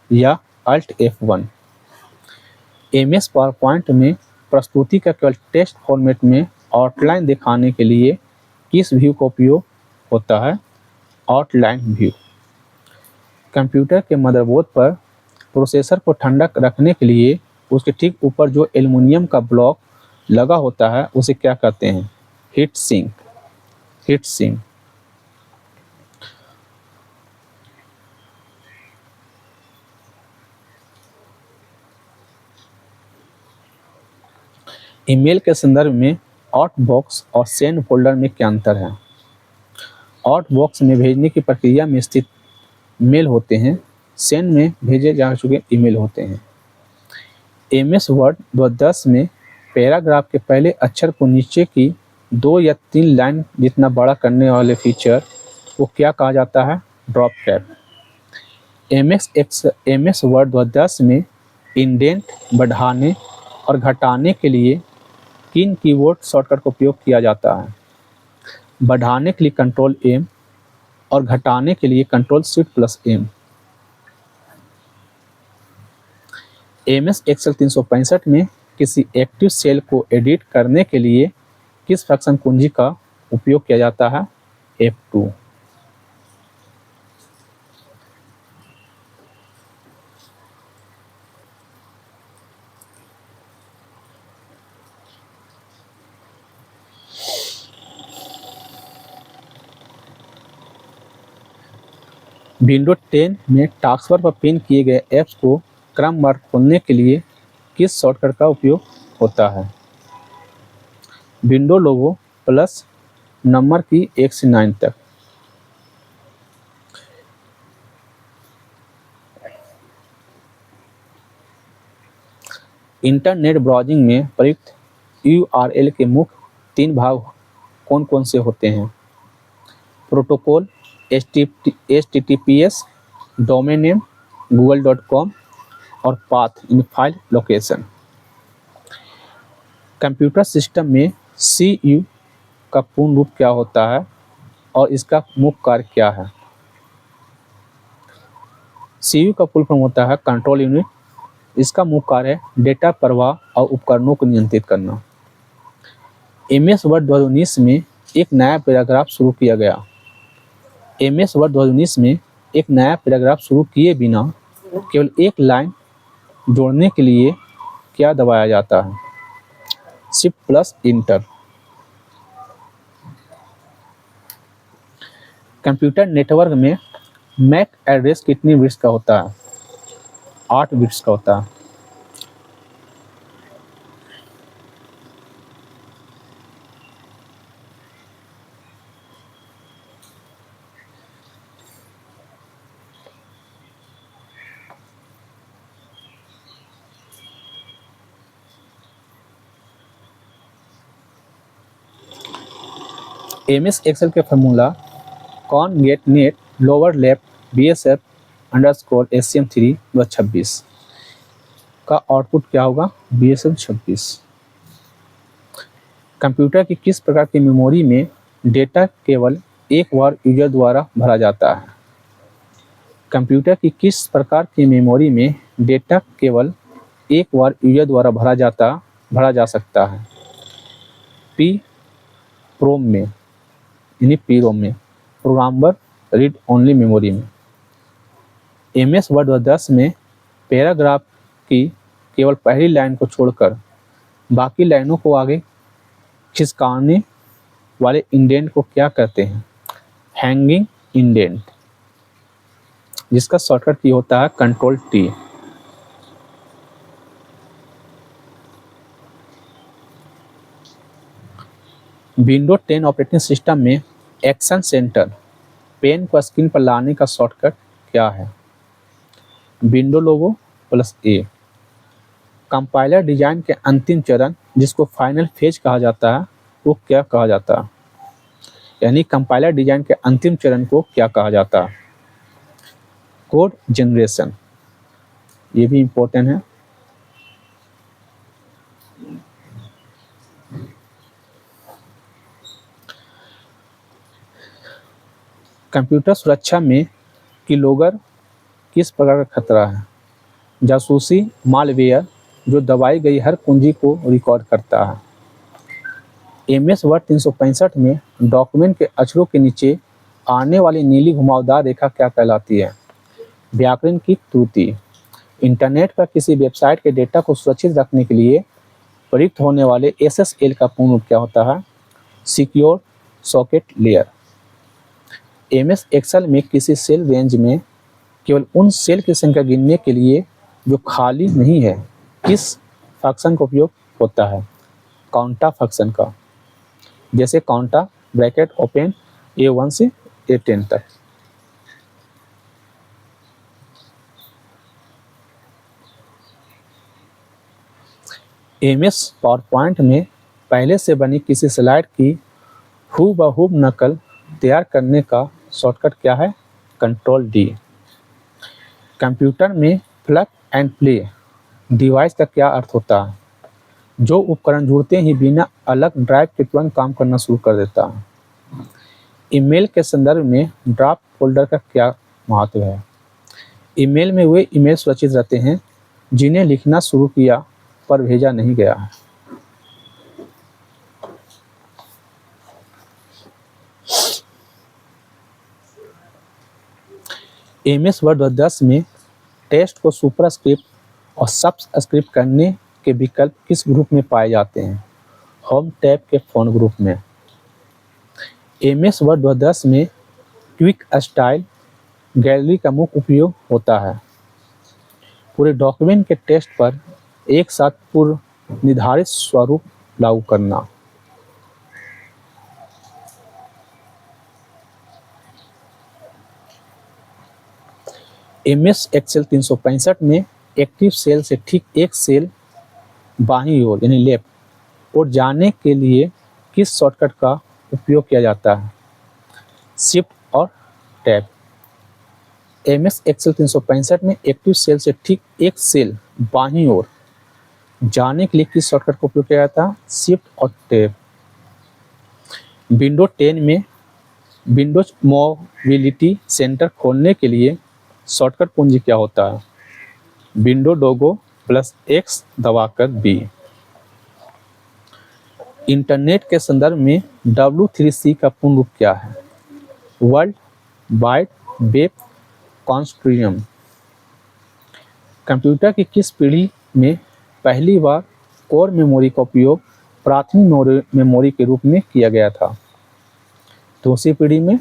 या Alt F1। MS पावरपॉइंट में प्रस्तुति का केवल टेक्स्ट फॉर्मेट में आउटलाइन दिखाने के लिए किस व्यू का उपयोग होता है? Outline view. कंप्यूटर के मदरबोर्ड पर प्रोसेसर को ठंडा रखने के लिए उसके ठीक ऊपर जो एल्युमिनियम का ब्लॉक लगा होता है उसे क्या कहते हैं? Heat sink. Heat sink. Email के संदर्भ में आउटबॉक्स और सेंड फोल्डर में क्या अंतर है? आउटबॉक्स में भेजने की प्रक्रिया में स्थित मेल होते हैं, सेंड में भेजे जा चुके ईमेल होते हैं। MS वर्ड 2010 में पैराग्राफ के पहले अक्षर को नीचे की 2 या 3 लाइन जितना बड़ा करने वाले फीचर को क्या कहा जाता है? Drop tab. MS वर्ड 2010 में इंडेंट बढ़ाने और घटाने के लिए किन कीबोर्ड शॉर्टकट का उपयोग किया जाता है? बढ़ाने के लिए कंट्रोल M और घटाने के लिए कंट्रोल Shift+M। MS एक्सेल 365 में किसी एक्टिव सेल को एडिट करने के लिए किस फंक्शन कुंजी का उपयोग किया जाता है? F2। विंडो 10 में टास्कबार पर पिन किए गए ऐप्स को क्रमवार खोलने के लिए किस शॉर्टकट का उपयोग होता है? विंडो लोगो प्लस नंबर की 1 से 9 तक। इंटरनेट ब्राउजिंग में प्रयुक्त URL के मुख्य 3 भाग कौन कौन से होते हैं? Protocol, HTTPS, domain name, google.com और path in file location. Computer system में CU का पूर्ण रूप क्या होता है और इसका मुख्य कार्य क्या है? CU का फुल फॉर्म होता है कंट्रोल यूनिट। इसका मुख्य कार्य है डेटा प्रवाह और उपकरणों को नियंत्रित करना। MS वर्ड 2019 में एक नया पैराग्राफ शुरू किया गया। MS वर्ड 2019 में एक नया पैराग्राफ शुरू किए बिना केवल एक लाइन जोड़ने के लिए क्या दबाया जाता है? Shift+Enter। कंप्यूटर नेटवर्क में मैक एड्रेस कितनी बिट्स का होता है? 8 बिट्स का होता है। MS एक्सेल के formula concatenate lower left BSF underscore SCM3/26 का आउटपुट क्या होगा? BSM26। कंप्यूटर की किस प्रकार की मेमोरी में डेटा केवल एक बार यूजर द्वारा भरा जाता है? कंप्यूटर की किस प्रकार की मेमोरी में डेटा केवल एक बार यूजर द्वारा भरा जा सकता है? पी प्रोम में, यानी पी रोम में, प्रोग्रामेबल रीड ओनली मेमोरी में। MS वर्ड 10 में पैराग्राफ की केवल पहली लाइन को छोड़कर बाकी लाइनों को आगे खिसकाने वाले इंडेंट को क्या कहते हैं? हैंगिंग इंडेंट, जिसका शॉर्टकट की होता है Ctrl+T। विंडोज 10 ऑपरेटिंग सिस्टम में एक्शन सेंटर पेन को स्क्रीन पर लाने का शॉर्टकट क्या है? Window logo +A। Compiler design के अंतिम चरण जिसको फाइनल फेज कहा जाता है वो क्या कहा जाता है? यानी कंपाइलर डिजाइन के अंतिम चरण को क्या कहा जाता है? कोड जनरेशन, ये भी इम्पोर्टेंट है। कंप्यूटर सुरक्षा में कीलॉगर किस प्रकार का खतरा है? जासूसी मालवेयर जो दबाई गई हर कुंजी को रिकॉर्ड करता है। MS वर्ड 365 में डॉक्यूमेंट के अक्षरों के नीचे आने वाली नीली घुमावदार रेखा क्या कहलाती है? व्याकरण की त्रुटि। इंटरनेट पर किसी वेबसाइट के डेटा को सुरक्षित रखने के लिए प्रयुक्त होने वाले SSL का पूर्ण रूप क्या होता है? Secure socket layer. MS Excel में किसी सेल रेंज में केवल उन सेल की संख्या गिनने के लिए जो खाली नहीं है किस फंक्शन का उपयोग होता है? काउंटा फंक्शन का। जैसे काउंटा ब्रैकेट ओपन A1 से A10 तक। MS पावरपॉइंट में पहले से बनी किसी स्लाइड की हूबहू नकल तैयार करने का शॉर्टकट क्या है? Ctrl+D। कंप्यूटर में प्लग एंड प्ले डिवाइस का क्या अर्थ होता है? जो उपकरण जुड़ते ही बिना अलग ड्राइव के तुरंत काम करना शुरू कर देता है। ईमेल के संदर्भ में ड्राफ्ट फोल्डर का क्या महत्व है? ईमेल में वे ईमेल सुरक्षित रहते हैं जिन्हें लिखना शुरू किया पर भेजा नहीं गया है। MS वर्ड 10 में टेक्स्ट को सुपरस्क्रिप्ट और सबस्क्रिप्ट करने के विकल्प किस ग्रुप में पाए जाते हैं? होम टैब के फ़ॉन्ट ग्रुप में। MS वर्ड 10 में क्विक स्टाइल गैलरी का मुख्य उपयोग होता है पूरे डॉक्यूमेंट के टेक्स्ट पर एक साथ पूर्व निर्धारित स्वरूप लागू करना। MS एक्सेल 365 में एक्टिव सेल से ठीक एक सेल बाईं ओर यानी लेफ्ट और जाने के लिए किस शॉर्टकट का उपयोग किया जाता है? शिफ्ट और टैब। MS एक्सेल 365 में एक्टिव सेल से ठीक एक सेल बाईं ओर जाने के लिए किस शॉर्टकट का उपयोग किया जाता है? शिफ्ट और टैब। विंडोज 10 में विंडोज मोबिलिटी सेंटर खोलने के लिए शॉर्टकट कुंजी क्या होता है? विंडो लोगो +X दबाकर B। इंटरनेट के संदर्भ में W3C का पूर्ण रूप क्या है? World wide web consortium. Computer की किस पीढ़ी में पहली बार कोर मेमोरी का उपयोग प्राथमिक मेमोरी के रूप में किया गया था? दूसरी पीढ़ी में,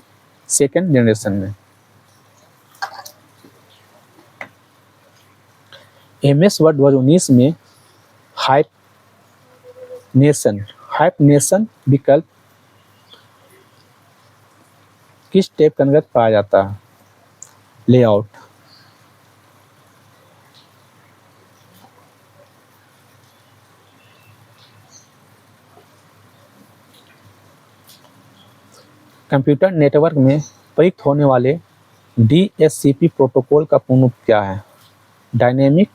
सेकेंड जनरेशन में। MS वर्ड 19 में हाइफनेशन विकल्प किस टैब के अंतर्गत पाया जाता है? लेआउट। कंप्यूटर नेटवर्क में प्रयुक्त होने वाले DHCP प्रोटोकॉल का पूर्ण रूप क्या है? Dynamic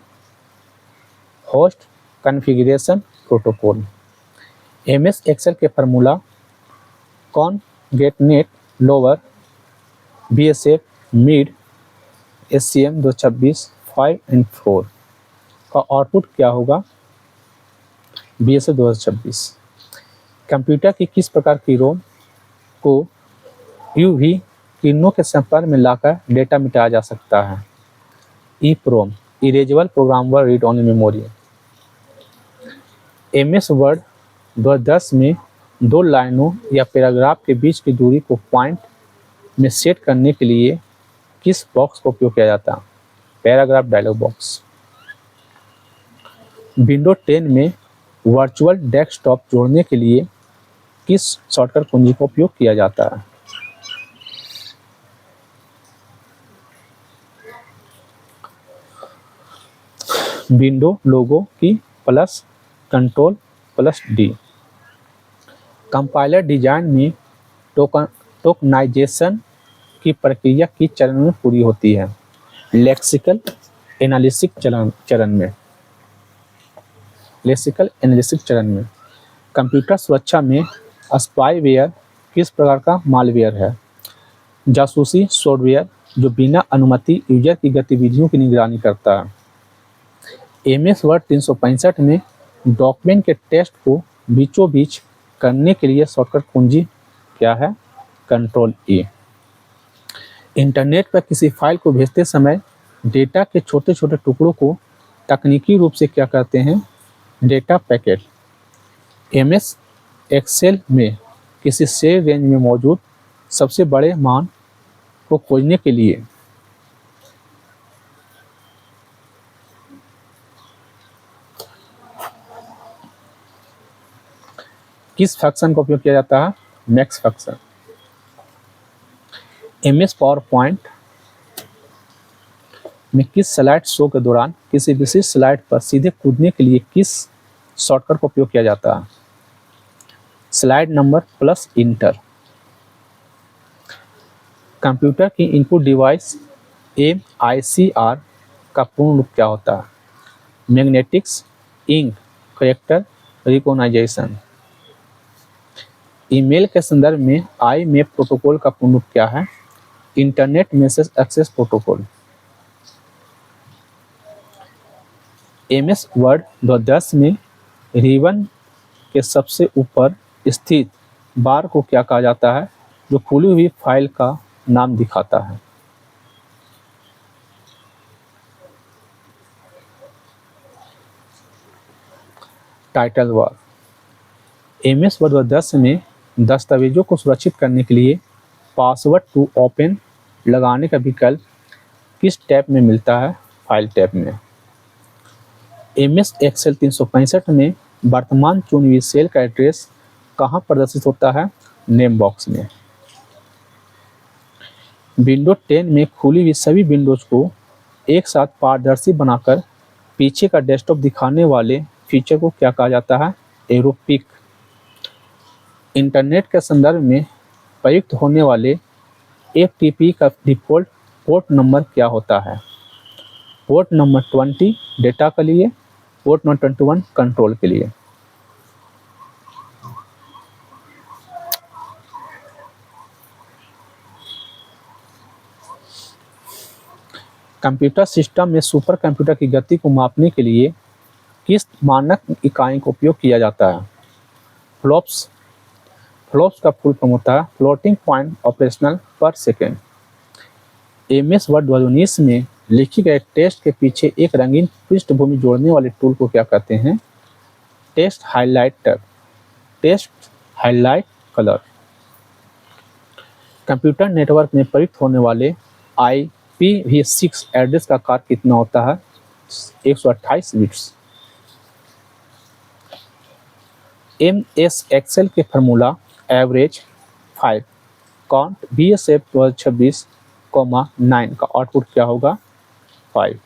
host configuration protocol. MS Excel के formula concatenate lower BSF mid SCM 226 5 and 4 का आउटपुट क्या होगा? BSF 2026। कंप्यूटर की किस प्रकार की रोम को UV किरणों के संपर्क में लाकर डेटा मिटाया जा सकता है? EEPROM erasable programmable read only memory. MS Word 2010 में दो लाइनों या पैराग्राफ के बीच की दूरी को पॉइंट में सेट करने के लिए किस बॉक्स का उपयोग किया जाता है? Paragraph dialogue box. विंडो 10 में वर्चुअल डेस्कटॉप जोड़ने के लिए किस शॉर्टकट कुंजी का उपयोग किया जाता है? विंडो लोगो की plus control plus D। Compiler design में टोकनाइजेशन की प्रक्रिया किस चरण में पूरी होती है? लेक्सिकल एनालिसिस चरण में। लेक्सिकल एनालिसिस चरण में। कंप्यूटर सुरक्षा में स्पाईवेयर किस प्रकार का मालवेयर है? जासूसी सॉफ्टवेयर जो बिना अनुमति यूजर की गतिविधियों की निगरानी करता है। MS वर्ड 365 में डॉक्यूमेंट के टेक्स्ट को बीचों बीच करने के लिए शॉर्टकट कुंजी क्या है? Control E। इंटरनेट पर किसी फाइल को भेजते समय डेटा के छोटे छोटे टुकड़ों को तकनीकी रूप से क्या कहते हैं? Data packet. MS एक्सेल में किसी सेल रेंज में मौजूद सबसे बड़े मान को खोजने के लिए किस फंक्शन का उपयोग किया जाता है? Max function. MS power point में किस स्लाइड शो के दौरान किसी विशिष्ट स्लाइड पर सीधे कूदने के लिए किस शॉर्टकट का उपयोग किया जाता है? Slide number plus enter. Computer की इनपुट डिवाइस MICR का पूर्ण रूप क्या होता है? Magnetics ink character recognition. Email के संदर्भ में IMAP प्रोटोकॉल का पूर्ण रूप क्या है? Internet message access protocol. MS Word 2010 में रिबन के सबसे ऊपर स्थित बार को क्या कहा जाता है जो खुली हुई फाइल का नाम दिखाता है? Title bar. MS वर्ड 2010 में दस्तावेजों को सुरक्षित करने के लिए पासवर्ड टू ओपन लगाने का विकल्प किस टैब में मिलता है? फाइल टैब में। MS एक्सेल 365 में वर्तमान चुनी हुई सेल का एड्रेस कहाँ प्रदर्शित होता है? नेम बॉक्स में। विंडो 10 में खुली हुई सभी विंडोज को एक साथ पारदर्शी बनाकर पीछे का डेस्कटॉप दिखाने वाले फीचर को क्या कहा जाता है? Arrow pick. इंटरनेट के संदर्भ में प्रयुक्त होने वाले FTP का डिफ़ॉल्ट पोर्ट नंबर क्या होता है? पोर्ट नंबर 20 डेटा के लिए, पोर्ट नंबर 21 कंट्रोल के लिए। कंप्यूटर सिस्टम में सुपर कंप्यूटर की गति को मापने के लिए किस मानक इकाई का उपयोग किया जाता है? फ्लॉप्स। फ्लॉप्स का फुल फॉर्म होता है फ्लोटिंग पॉइंट ऑपरेशनल पर सेकेंड। MS वर्ड 2019 में लिखी गए टेक्स्ट के पीछे एक रंगीन पृष्ठभूमि जोड़ने वाले टूल को क्या कहते हैं? Text highlighter. Text highlight colour. Computer network में प्रयुक्त होने वाले IPv6 एड्रेस का आकार कितना होता है? 128 बिट्स। MS एक्सेल के फार्मूला एवरेज 5 काउंट BSF 2026, 9 का आउटपुट क्या होगा? 5।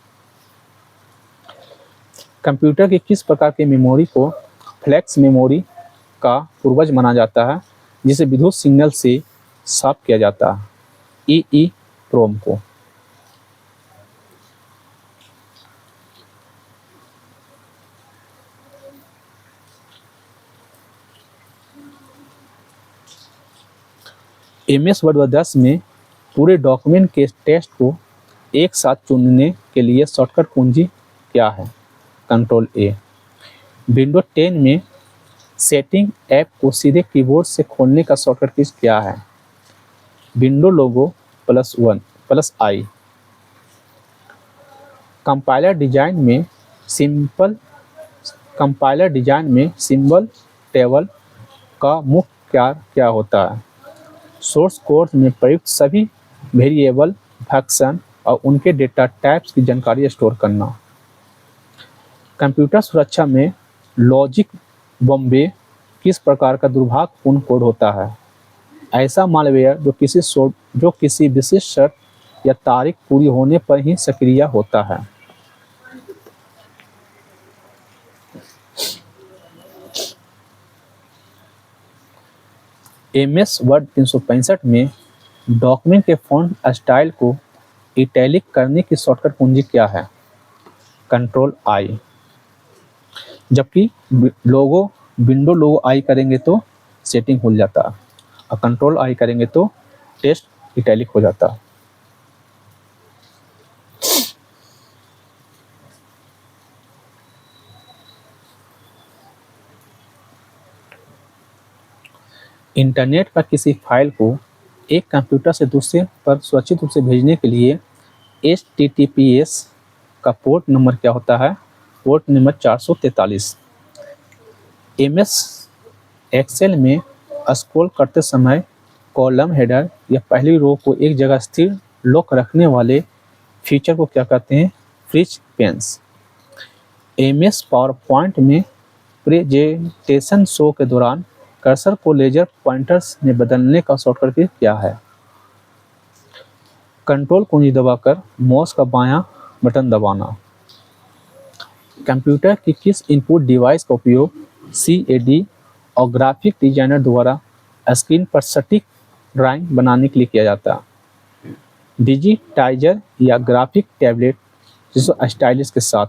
कंप्यूटर की किस प्रकार की मेमोरी को फ्लैक्स मेमोरी का पूर्वज माना जाता है जिसे विद्युत सिग्नल से साफ किया जाता है? क्रोम को। MS वर्ड 10 में पूरे डॉक्यूमेंट के टेक्स्ट को एक साथ चुनने के लिए शॉर्टकट कुंजी क्या है? कंट्रोल ए। विंडो 10 में सेटिंग ऐप को सीधे कीबोर्ड से खोलने का शॉर्टकट कीज क्या है? विंडो लोगो +1+I। कंपाइलर डिजाइन में सिंबल टेबल का मुख्य कार्य क्या होता है? सोर्स कोड में प्रयुक्त सभी वेरिएबल, फंक्शन और उनके डेटा टाइप्स की जानकारी स्टोर करना। कंप्यूटर सुरक्षा में लॉजिक बॉम्बे किस प्रकार का दुर्भावनापूर्ण कोड होता है? ऐसा मालवेयर जो किसी विशिष्ट शर्त या तारीख पूरी होने पर ही सक्रिय होता है। MS वर्ड 365 में डॉक्यूमेंट के फॉन्ट स्टाइल को इटैलिक करने की शॉर्टकट कुंजी क्या है? Control I. जबकि विंडो लोगो आई करेंगे तो सेटिंग खुल जाता और कंट्रोल आई करेंगे तो टेक्स्ट इटैलिक हो जाता। इंटरनेट पर किसी फाइल को एक कंप्यूटर से दूसरे पर सुरक्षित रूप से भेजने के लिए HTTPS का पोर्ट नंबर क्या होता है? Port number 443। MS एक्सेल में स्क्रॉल करते समय कॉलम हेडर या पहली रो को एक जगह स्थिर लॉक रखने वाले फीचर को क्या कहते हैं? Freeze panes. MS पावरपॉइंट में प्रेजेंटेशन शो के दौरान कर्सर को लेजर पॉइंटर्स में बदलने का शॉर्टकट की क्या है? कंट्रोल कुंजी दबाकर माउस का बायां बटन दबाना। कंप्यूटर की किस इनपुट डिवाइस का उपयोग CAD और ग्राफिक डिजाइनर द्वारा स्क्रीन पर सटीक ड्राइंग बनाने के लिए किया जाता है? डिजिटाइजर या ग्राफिक टैबलेट जिसको स्टाइलिश के साथ।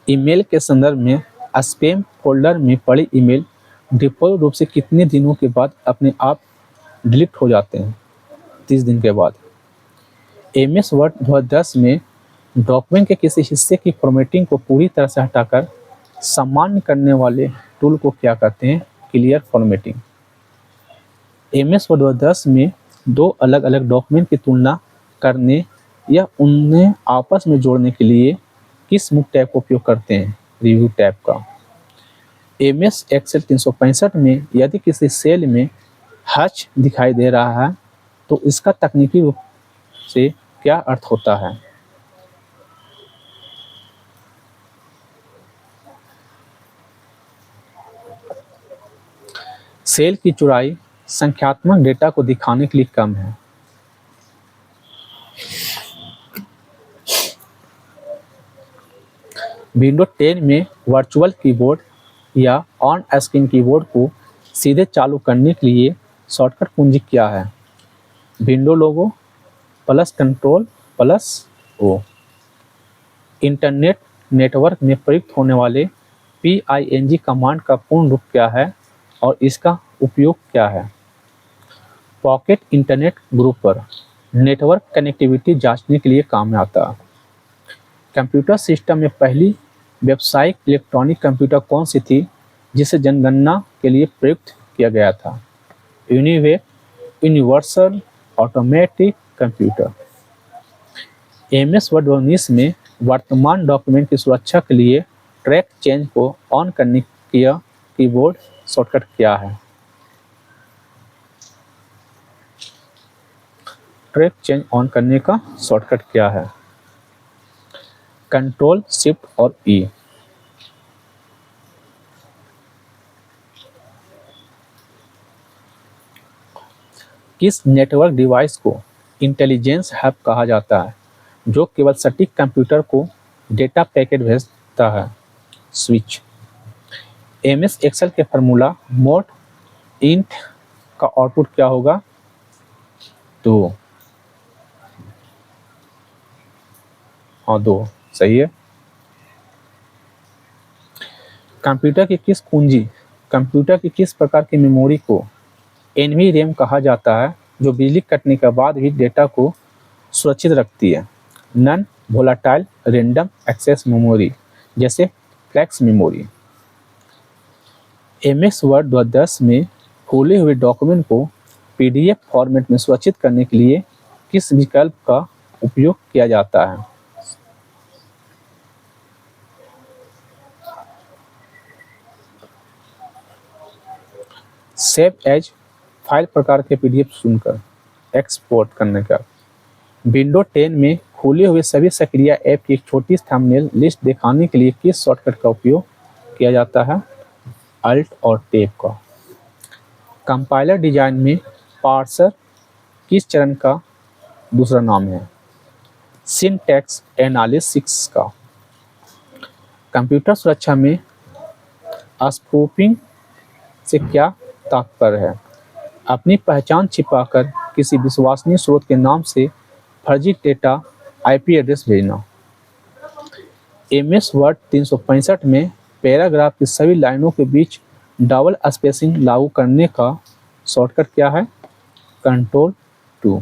ईमेल के संदर्भ में स्पैम फोल्डर में पड़े ईमेल डिफ़ॉल्ट रूप से कितने दिनों के बाद अपने आप डिलीट हो जाते हैं? 30 दिन के बाद। MS वर्ड 2010 में डॉक्यूमेंट के किसी हिस्से की फॉर्मेटिंग को पूरी तरह से हटाकर सामान्य करने वाले टूल को क्या कहते हैं? Clear formatting. MS वर्ड 2010 में दो अलग अलग डॉक्यूमेंट की तुलना करने या उन्हें आपस में जोड़ने के लिए किस मुख्य टैब का उपयोग करते हैं? रिव्यू टैब का। MS एक्सेल 365 में यदि किसी सेल में हच दिखाई दे रहा है तो इसका तकनीकी रूप से क्या अर्थ होता है? सेल की चौड़ाई संख्यात्मक डेटा को दिखाने के लिए कम है। विंडो 10 में वर्चुअल कीबोर्ड या ऑन स्क्रीन कीबोर्ड को सीधे चालू करने के लिए शॉर्टकट कुंजी क्या है? विंडो लोगो +Ctrl+O। इंटरनेट नेटवर्क में प्रयुक्त होने वाले PING कमांड का पूर्ण रूप क्या है और इसका उपयोग क्या है? Pocket internet grouper network connectivity जांचने के लिए काम में आता है। कंप्यूटर सिस्टम में पहली व्यावसायिक इलेक्ट्रॉनिक कंप्यूटर कौन सी थी जिसे जनगणना के लिए प्रयुक्त किया गया था? Universal automatic computer. MS Word 19 में वर्तमान डॉक्यूमेंट की सुरक्षा के लिए ट्रैक चेंज को ऑन करने की कीबोर्ड शॉर्टकट क्या है? ट्रैक चेंज ऑन करने का शॉर्टकट क्या है? कंट्रोल शिफ्ट और E। किस नेटवर्क डिवाइस को इंटेलिजेंस हब कहा जाता है जो केवल सटीक कंप्यूटर को डेटा पैकेट भेजता है? स्विच। एम एस एक्सेल के फार्मूला मोड इंट का आउटपुट क्या होगा? 2। हाँ 2 सही है। कंप्यूटर की किस प्रकार की मेमोरी को एनवी कहा जाता है जो बिजली कटने के बाद भी डेटा को सुरक्षित रखती है? Non volatile random access memory जैसे फ्लैक्स मेमोरी। एमएस वर्ड 2010 में खोले हुए डॉक्यूमेंट को पीडीएफ फॉर्मेट में सुरक्षित करने के लिए किस विकल्प का उपयोग किया जाता है? सेव एज फाइल प्रकार के पीडीएफ चुनकर एक्सपोर्ट करने का। विंडो 10 में खोले हुए सभी सक्रिय ऐप की एक छोटी थंबनेल लिस्ट दिखाने के लिए किस शॉर्टकट का उपयोग किया जाता है? अल्ट और टैब का। कंपाइलर डिजाइन में पार्सर किस चरण का दूसरा नाम है? सिंटैक्स एनालिसिस का। कंप्यूटर सुरक्षा में स्पूफिंग से क्या तात्पर्य है? अपनी पहचान छिपाकर किसी विश्वसनीय स्रोत के नाम से फर्जी डेटा आईपी एड्रेस भेजना। एमएस वर्ड 365 में पैराग्राफ की सभी लाइनों के बीच डबल स्पेसिंग लागू करने का शॉर्टकट क्या है? कंट्रोल 2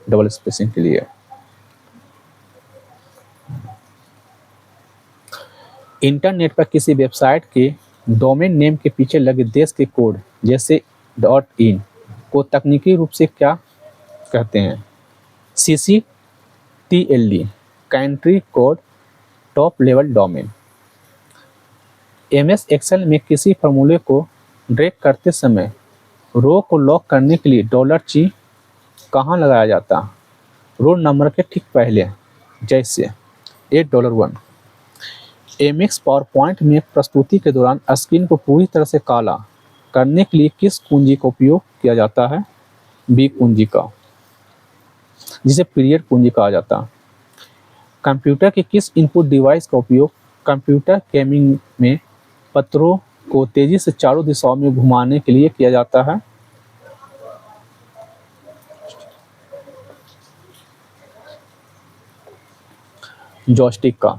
डबल स्पेसिंग के लिए। इंटरनेट पर किसी वेबसाइट के डोमेन नेम के पीछे लगे देश के कोड जैसे .in को तकनीकी रूप से क्या कहते हैं? CCTLD country code top level domain. MS Excel में किसी फार्मूले को ड्रैग करते समय रो को लॉक करने के लिए $G कहाँ लगाया जाता? रो नंबर के ठीक पहले, जैसे $1। एमएस पावर पॉइंट में प्रस्तुति के दौरान स्क्रीन को पूरी तरह से काला करने के लिए किस कुंजी का उपयोग किया जाता है? बी कुंजी का, जिसे पीरियड कुंजी कहा जाता है। कंप्यूटर के किस इनपुट डिवाइस का उपयोग कंप्यूटर गेमिंग में पत्रों को तेजी से चारों दिशाओं में घुमाने के लिए किया जाता है? जॉयस्टिक का।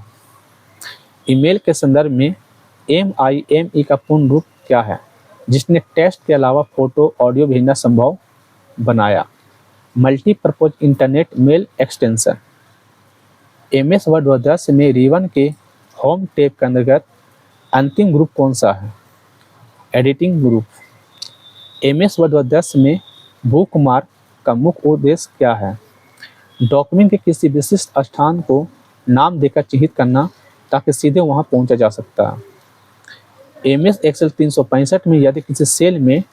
ईमेल के संदर्भ में MIME का पूर्ण रूप क्या है जिसने टेक्स्ट के अलावा फोटो ऑडियो भेजना संभव बनाया? Multipurpose internet mail extension. MS Word 2010 में रिबन के होम टैब के अंतर्गत अंतिम ग्रुप कौन सा है? Editing group. एमएस वर्ड 2010 में बुकमार्क का मुख्य उद्देश्य क्या है? डॉक्यूमेंट के किसी विशिष्ट स्थान को नाम देकर चिन्हित करना ताकि सीधे वहां पहुंचा जा सकता है। एमएस एक्सेल 365 में यदि किसी सेल में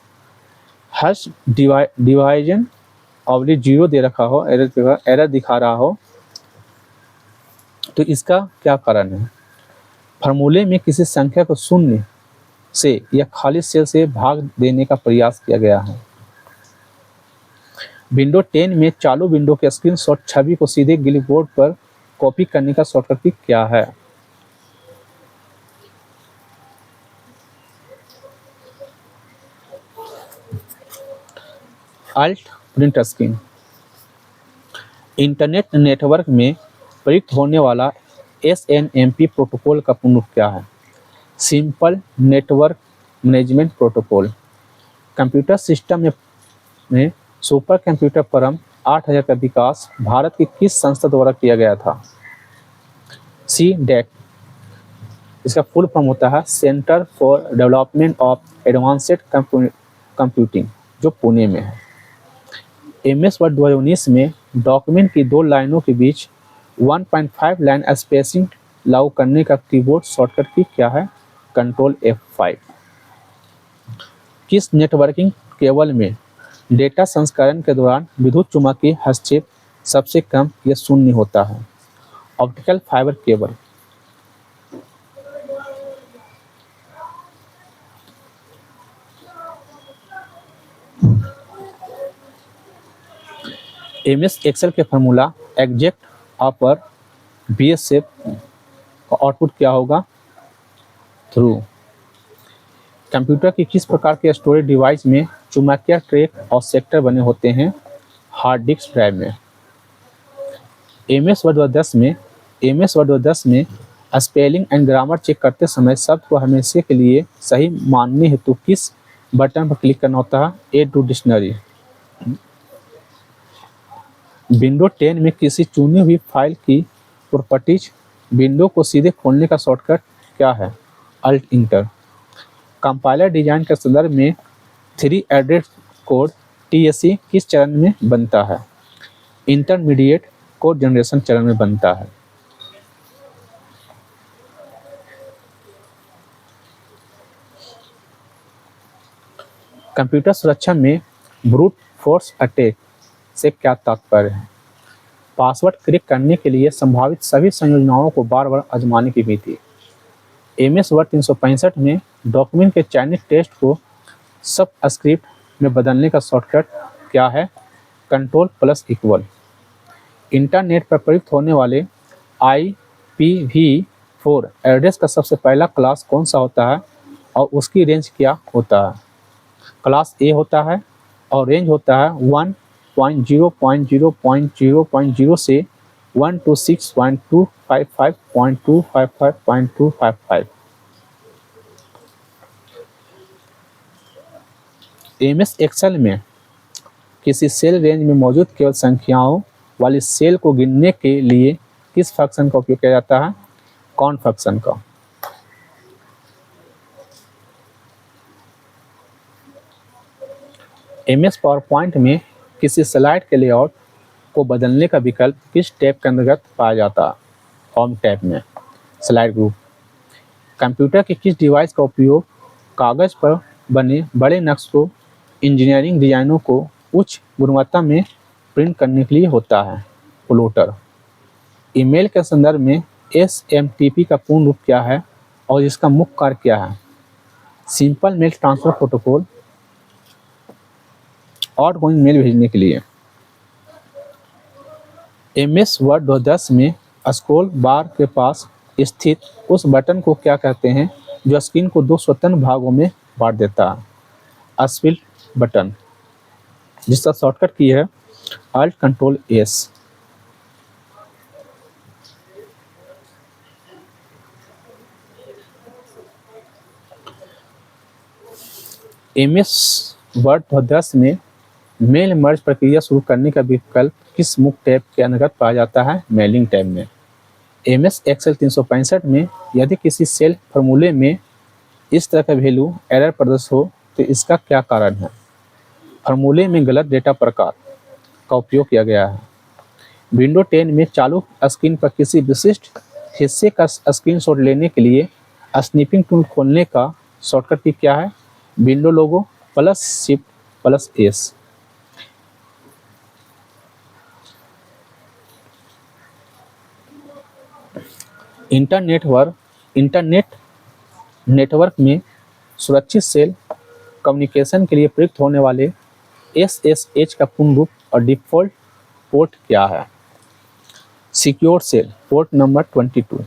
हर्ष डिवाइजन -0 दे रखा हो, एरर दिखा रहा हो, तो इसका क्या कारण है? फार्मूले में किसी संख्या को शून्य से या खाली सेल से भाग देने का प्रयास किया गया है। विंडो 10 में चालू विंडो के स्क्रीनशॉट छवि को सीधे क्लिपबोर्ड पर कॉपी करने का शॉर्टकट क्या है? Alt print screen. Internet network में प्रयुक्त होने वाला SNMP प्रोटोकॉल का पूर्ण रूप क्या है? Simple network management protocol. Computer system में सुपर कंप्यूटर परम 8000 का विकास भारत की किस संस्था द्वारा किया गया था? CDEC। इसका फुल फॉर्म होता है centre for development of advanced computing, जो पुणे में है। एमएस वर्ड 2019 में डॉक्यूमेंट की 2 लाइनों के बीच 1.5 लाइन स्पेसिंग लागू करने का कीबोर्ड शॉर्टकट की क्या है? Control F5। किस नेटवर्किंग केबल में डेटा संस्करण के दौरान विद्युत चुम्बकीय हस्तक्षेप सबसे कम या शून्य होता है? Optical fibre cable. MS Excel के फार्मूला एग्जैक्ट अपर BSF का आउटपुट क्या होगा? थ्रू। कंप्यूटर की किस प्रकार के स्टोरेज डिवाइस में चुंबकीय ट्रैक और सेक्टर बने होते हैं? हार्ड डिस्क ड्राइव में। एमएस वर्ड 10 में स्पेलिंग एंड ग्रामर चेक करते समय शब्द को हमेशा के लिए सही मानने हेतु किस बटन पर क्लिक करना होता है? Add to dictionary. विंडो 10 में किसी चुनी हुई फाइल की प्रॉपर्टीज विंडो को सीधे खोलने का शॉर्टकट क्या है? Alt inter. कंपाइलर डिजाइन के संदर्भ में 3 एड्रेस कोड TSC किस चरण में बनता है? इंटरमीडिएट कोड जनरेशन चरण में बनता है। कंप्यूटर सुरक्षा में ब्रूट फोर्स अटैक से क्या तात्पर्य है? पासवर्ड क्रैक करने के लिए संभावित सभी संयोजनाओं को बार बार आजमाने की विधि। MS वर्ड 365 में डॉक्यूमेंट के चयनित टेक्स्ट को सब स्क्रिप्ट में बदलने का शॉर्टकट क्या है? Ctrl+=। इंटरनेट पर प्रयुक्त होने वाले IPv4 एड्रेस का सबसे पहला क्लास कौन सा होता है और उसकी रेंज क्या होता है? क्लास A होता है और रेंज होता है 1.0.0.0.0 से 126.255.255.255। MS एक्सेल में किसी सेल रेंज में मौजूद केवल संख्याओं वाली सेल को गिनने के लिए किस फंक्शन का उपयोग किया जाता है? काउंट फंक्शन का। MS पावरपॉइंट में किसी स्लाइड के लेआउट को बदलने का विकल्प किस टैब के अंतर्गत पाया जाता है? होम टैब में। Slide group. कंप्यूटर के किस डिवाइस का उपयोग कागज पर बने बड़े नक्श को इंजीनियरिंग डिजाइनों को उच्च गुणवत्ता में प्रिंट करने के लिए होता है? प्लॉटर। ईमेल के संदर्भ में SMTP का पूर्ण रूप क्या है और इसका मुख्य कार्य क्या है? Simple mail transfer protocol, outgoing mail भेजने के लिए। MS वर्ड 10 में स्क्रॉल बार के पास स्थित उस बटन को क्या कहते हैं जो स्क्रीन को 2 स्वतंत्र भागों में बांट देता है? स्प्लिट बटन, जिसका शॉर्टकट की है Alt+Ctrl+S। MS वर्ड 10 में मेल मर्ज प्रक्रिया शुरू करने का विकल्प किस मुख्य टैब के अंतर्गत पाया जाता है? मेलिंग टैब में। MS एक्सेल 365 में यदि किसी सेल फॉर्मूले में इस तरह का वैल्यू एरर प्रदर्शित हो तो इसका क्या कारण है? फॉर्मूले में गलत डेटा प्रकार का उपयोग किया गया है। विंडो 10 में चालू स्क्रीन पर किसी विशिष्ट हिस्से का स्क्रीनशॉट लेने के लिए स्निपिंग टूल खोलने का शॉर्टकट की क्या है? विंडो लोगो +Shift+S। इंटरनेट नेटवर्क में सुरक्षित सेल कम्युनिकेशन के लिए प्रयुक्त होने वाले SSH का पूर्ण रूप और डिफ़ॉल्ट पोर्ट क्या है? Secure shell port number 22।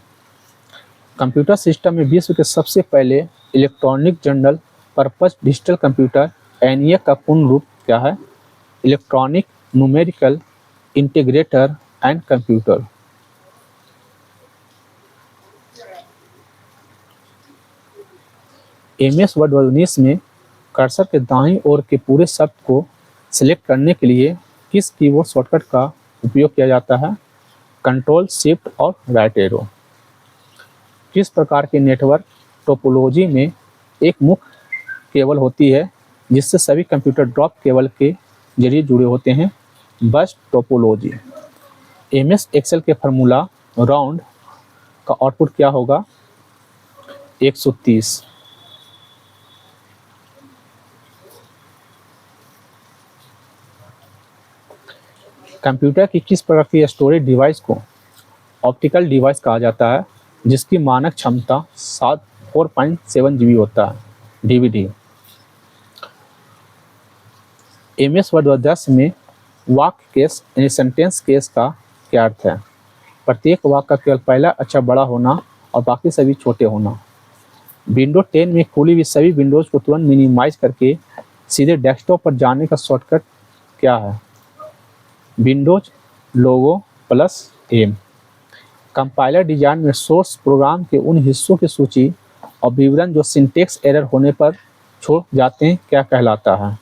Computer system में विश्व के सबसे पहले electronic general purpose digital computer ENIAC का पूर्ण रूप क्या है? Electronic numerical integrator and computer. MS Word 19 में कर्सर के दाईं ओर के पूरे शब्द को सिलेक्ट करने के लिए किस कीबोर्ड शॉर्टकट का उपयोग किया जाता है? Ctrl Shift और राइट एरो। किस प्रकार के नेटवर्क टोपोलॉजी में एक मुख्य केबल होती है जिससे सभी कंप्यूटर ड्रॉप केबल के जरिए जुड़े होते हैं? बस टोपोलॉजी। MS एक्सेल के फार्मूला राउंड का आउटपुट क्या होगा? 130। कंप्यूटर की किस प्रकार की स्टोरेज डिवाइस को ऑप्टिकल डिवाइस कहा जाता है जिसकी मानक क्षमता 4.7 GB होता है? DVD। MS वर्ड 10 में वाक्य केस यानी सेंटेंस केस का क्या अर्थ है? प्रत्येक वाक्य का केवल पहला अक्षर बड़ा होना और बाकी सभी छोटे होना। विंडो 10 में खुली हुई सभी विंडोज़ को तुरंत मिनिमाइज करके सीधे डेस्कटॉप पर जाने का शॉर्टकट क्या है? विंडोज लोगो प्लस एम। कंपाइलर डिजाइन में सोर्स प्रोग्राम के उन हिस्सों की सूची और विवरण जो सिंटेक्स एरर होने पर छोड़ जाते हैं क्या कहलाता है?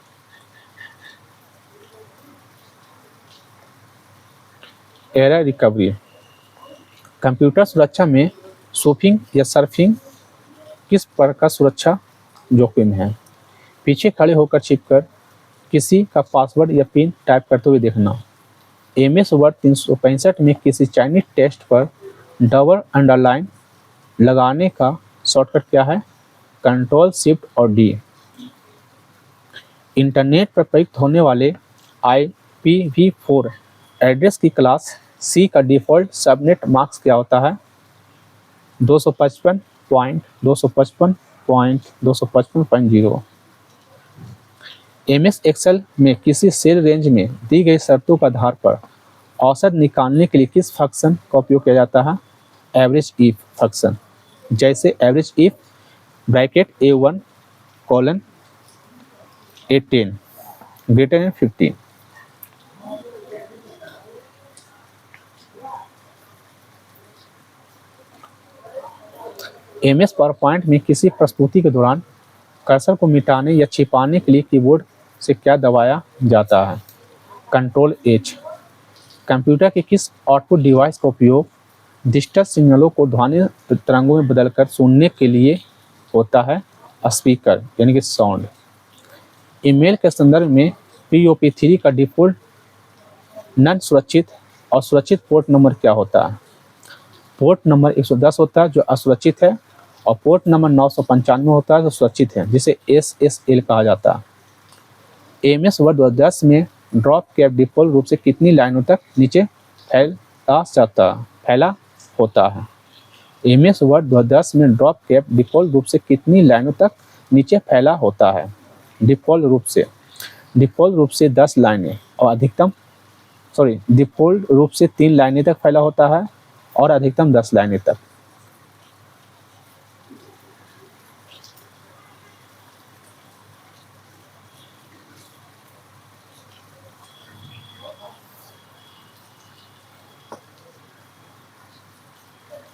Error recovery. कंप्यूटर सुरक्षा में स्पूफिंग या सर्फिंग किस प्रकार का सुरक्षा जोखिम है? पीछे खड़े होकर छिपकर किसी का पासवर्ड या पिन टाइप करते हुए देखना। MS वर्ड 365 में किसी चाइनीज टेक्स्ट पर डबल अंडरलाइन लगाने का शॉर्टकट क्या है? कंट्रोल शिफ्ट और डी। इंटरनेट पर प्रयुक्त होने वाले IPv4 एड्रेस की क्लास C का डिफ़ॉल्ट सबनेट मास्क क्या होता है? 255.255.255.0। MS एक्सेल में किसी सेल रेंज में दी गई शर्तों के आधार पर औसत निकालने के लिए किस फंक्शन का उपयोग किया जाता है? Average if function. जैसे average if bracket A1 colon A10 greater than 15। MS PowerPoint में किसी प्रस्तुति के दौरान कर्सर को मिटाने या छिपाने के लिए कीबोर्ड से क्या दबाया जाता है? Control H। कंप्यूटर के किस आउटपुट डिवाइस का उपयोग डिजिटल सिग्नलों को ध्वनि तरंगों में बदलकर सुनने के लिए होता है? स्पीकर यानी कि साउंड। ईमेल के संदर्भ में POP3 का डिफ़ॉल्ट नॉन सुरक्षित और सुरक्षित पोर्ट नंबर क्या होता है? पोर्ट नंबर 110 होता है जो असुरक्षित है और पोर्ट नंबर 995 होता है जो सुरक्षित है, जिसे SSL कहा जाता है। MS वर्ड 2010 में ड्रॉप कैप डिफ़ॉल्ट रूप से कितनी लाइनों तक नीचे फैला होता है? MS वर्ड 2010 में ड्रॉप कैप डिफ़ॉल्ट रूप से कितनी लाइनों तक नीचे फैला होता है? डिफ़ॉल्ट रूप से 10 लाइनें और डिफ़ॉल्ट रूप से 3 लाइनें तक फैला होता है और अधिकतम 10 लाइनें तक।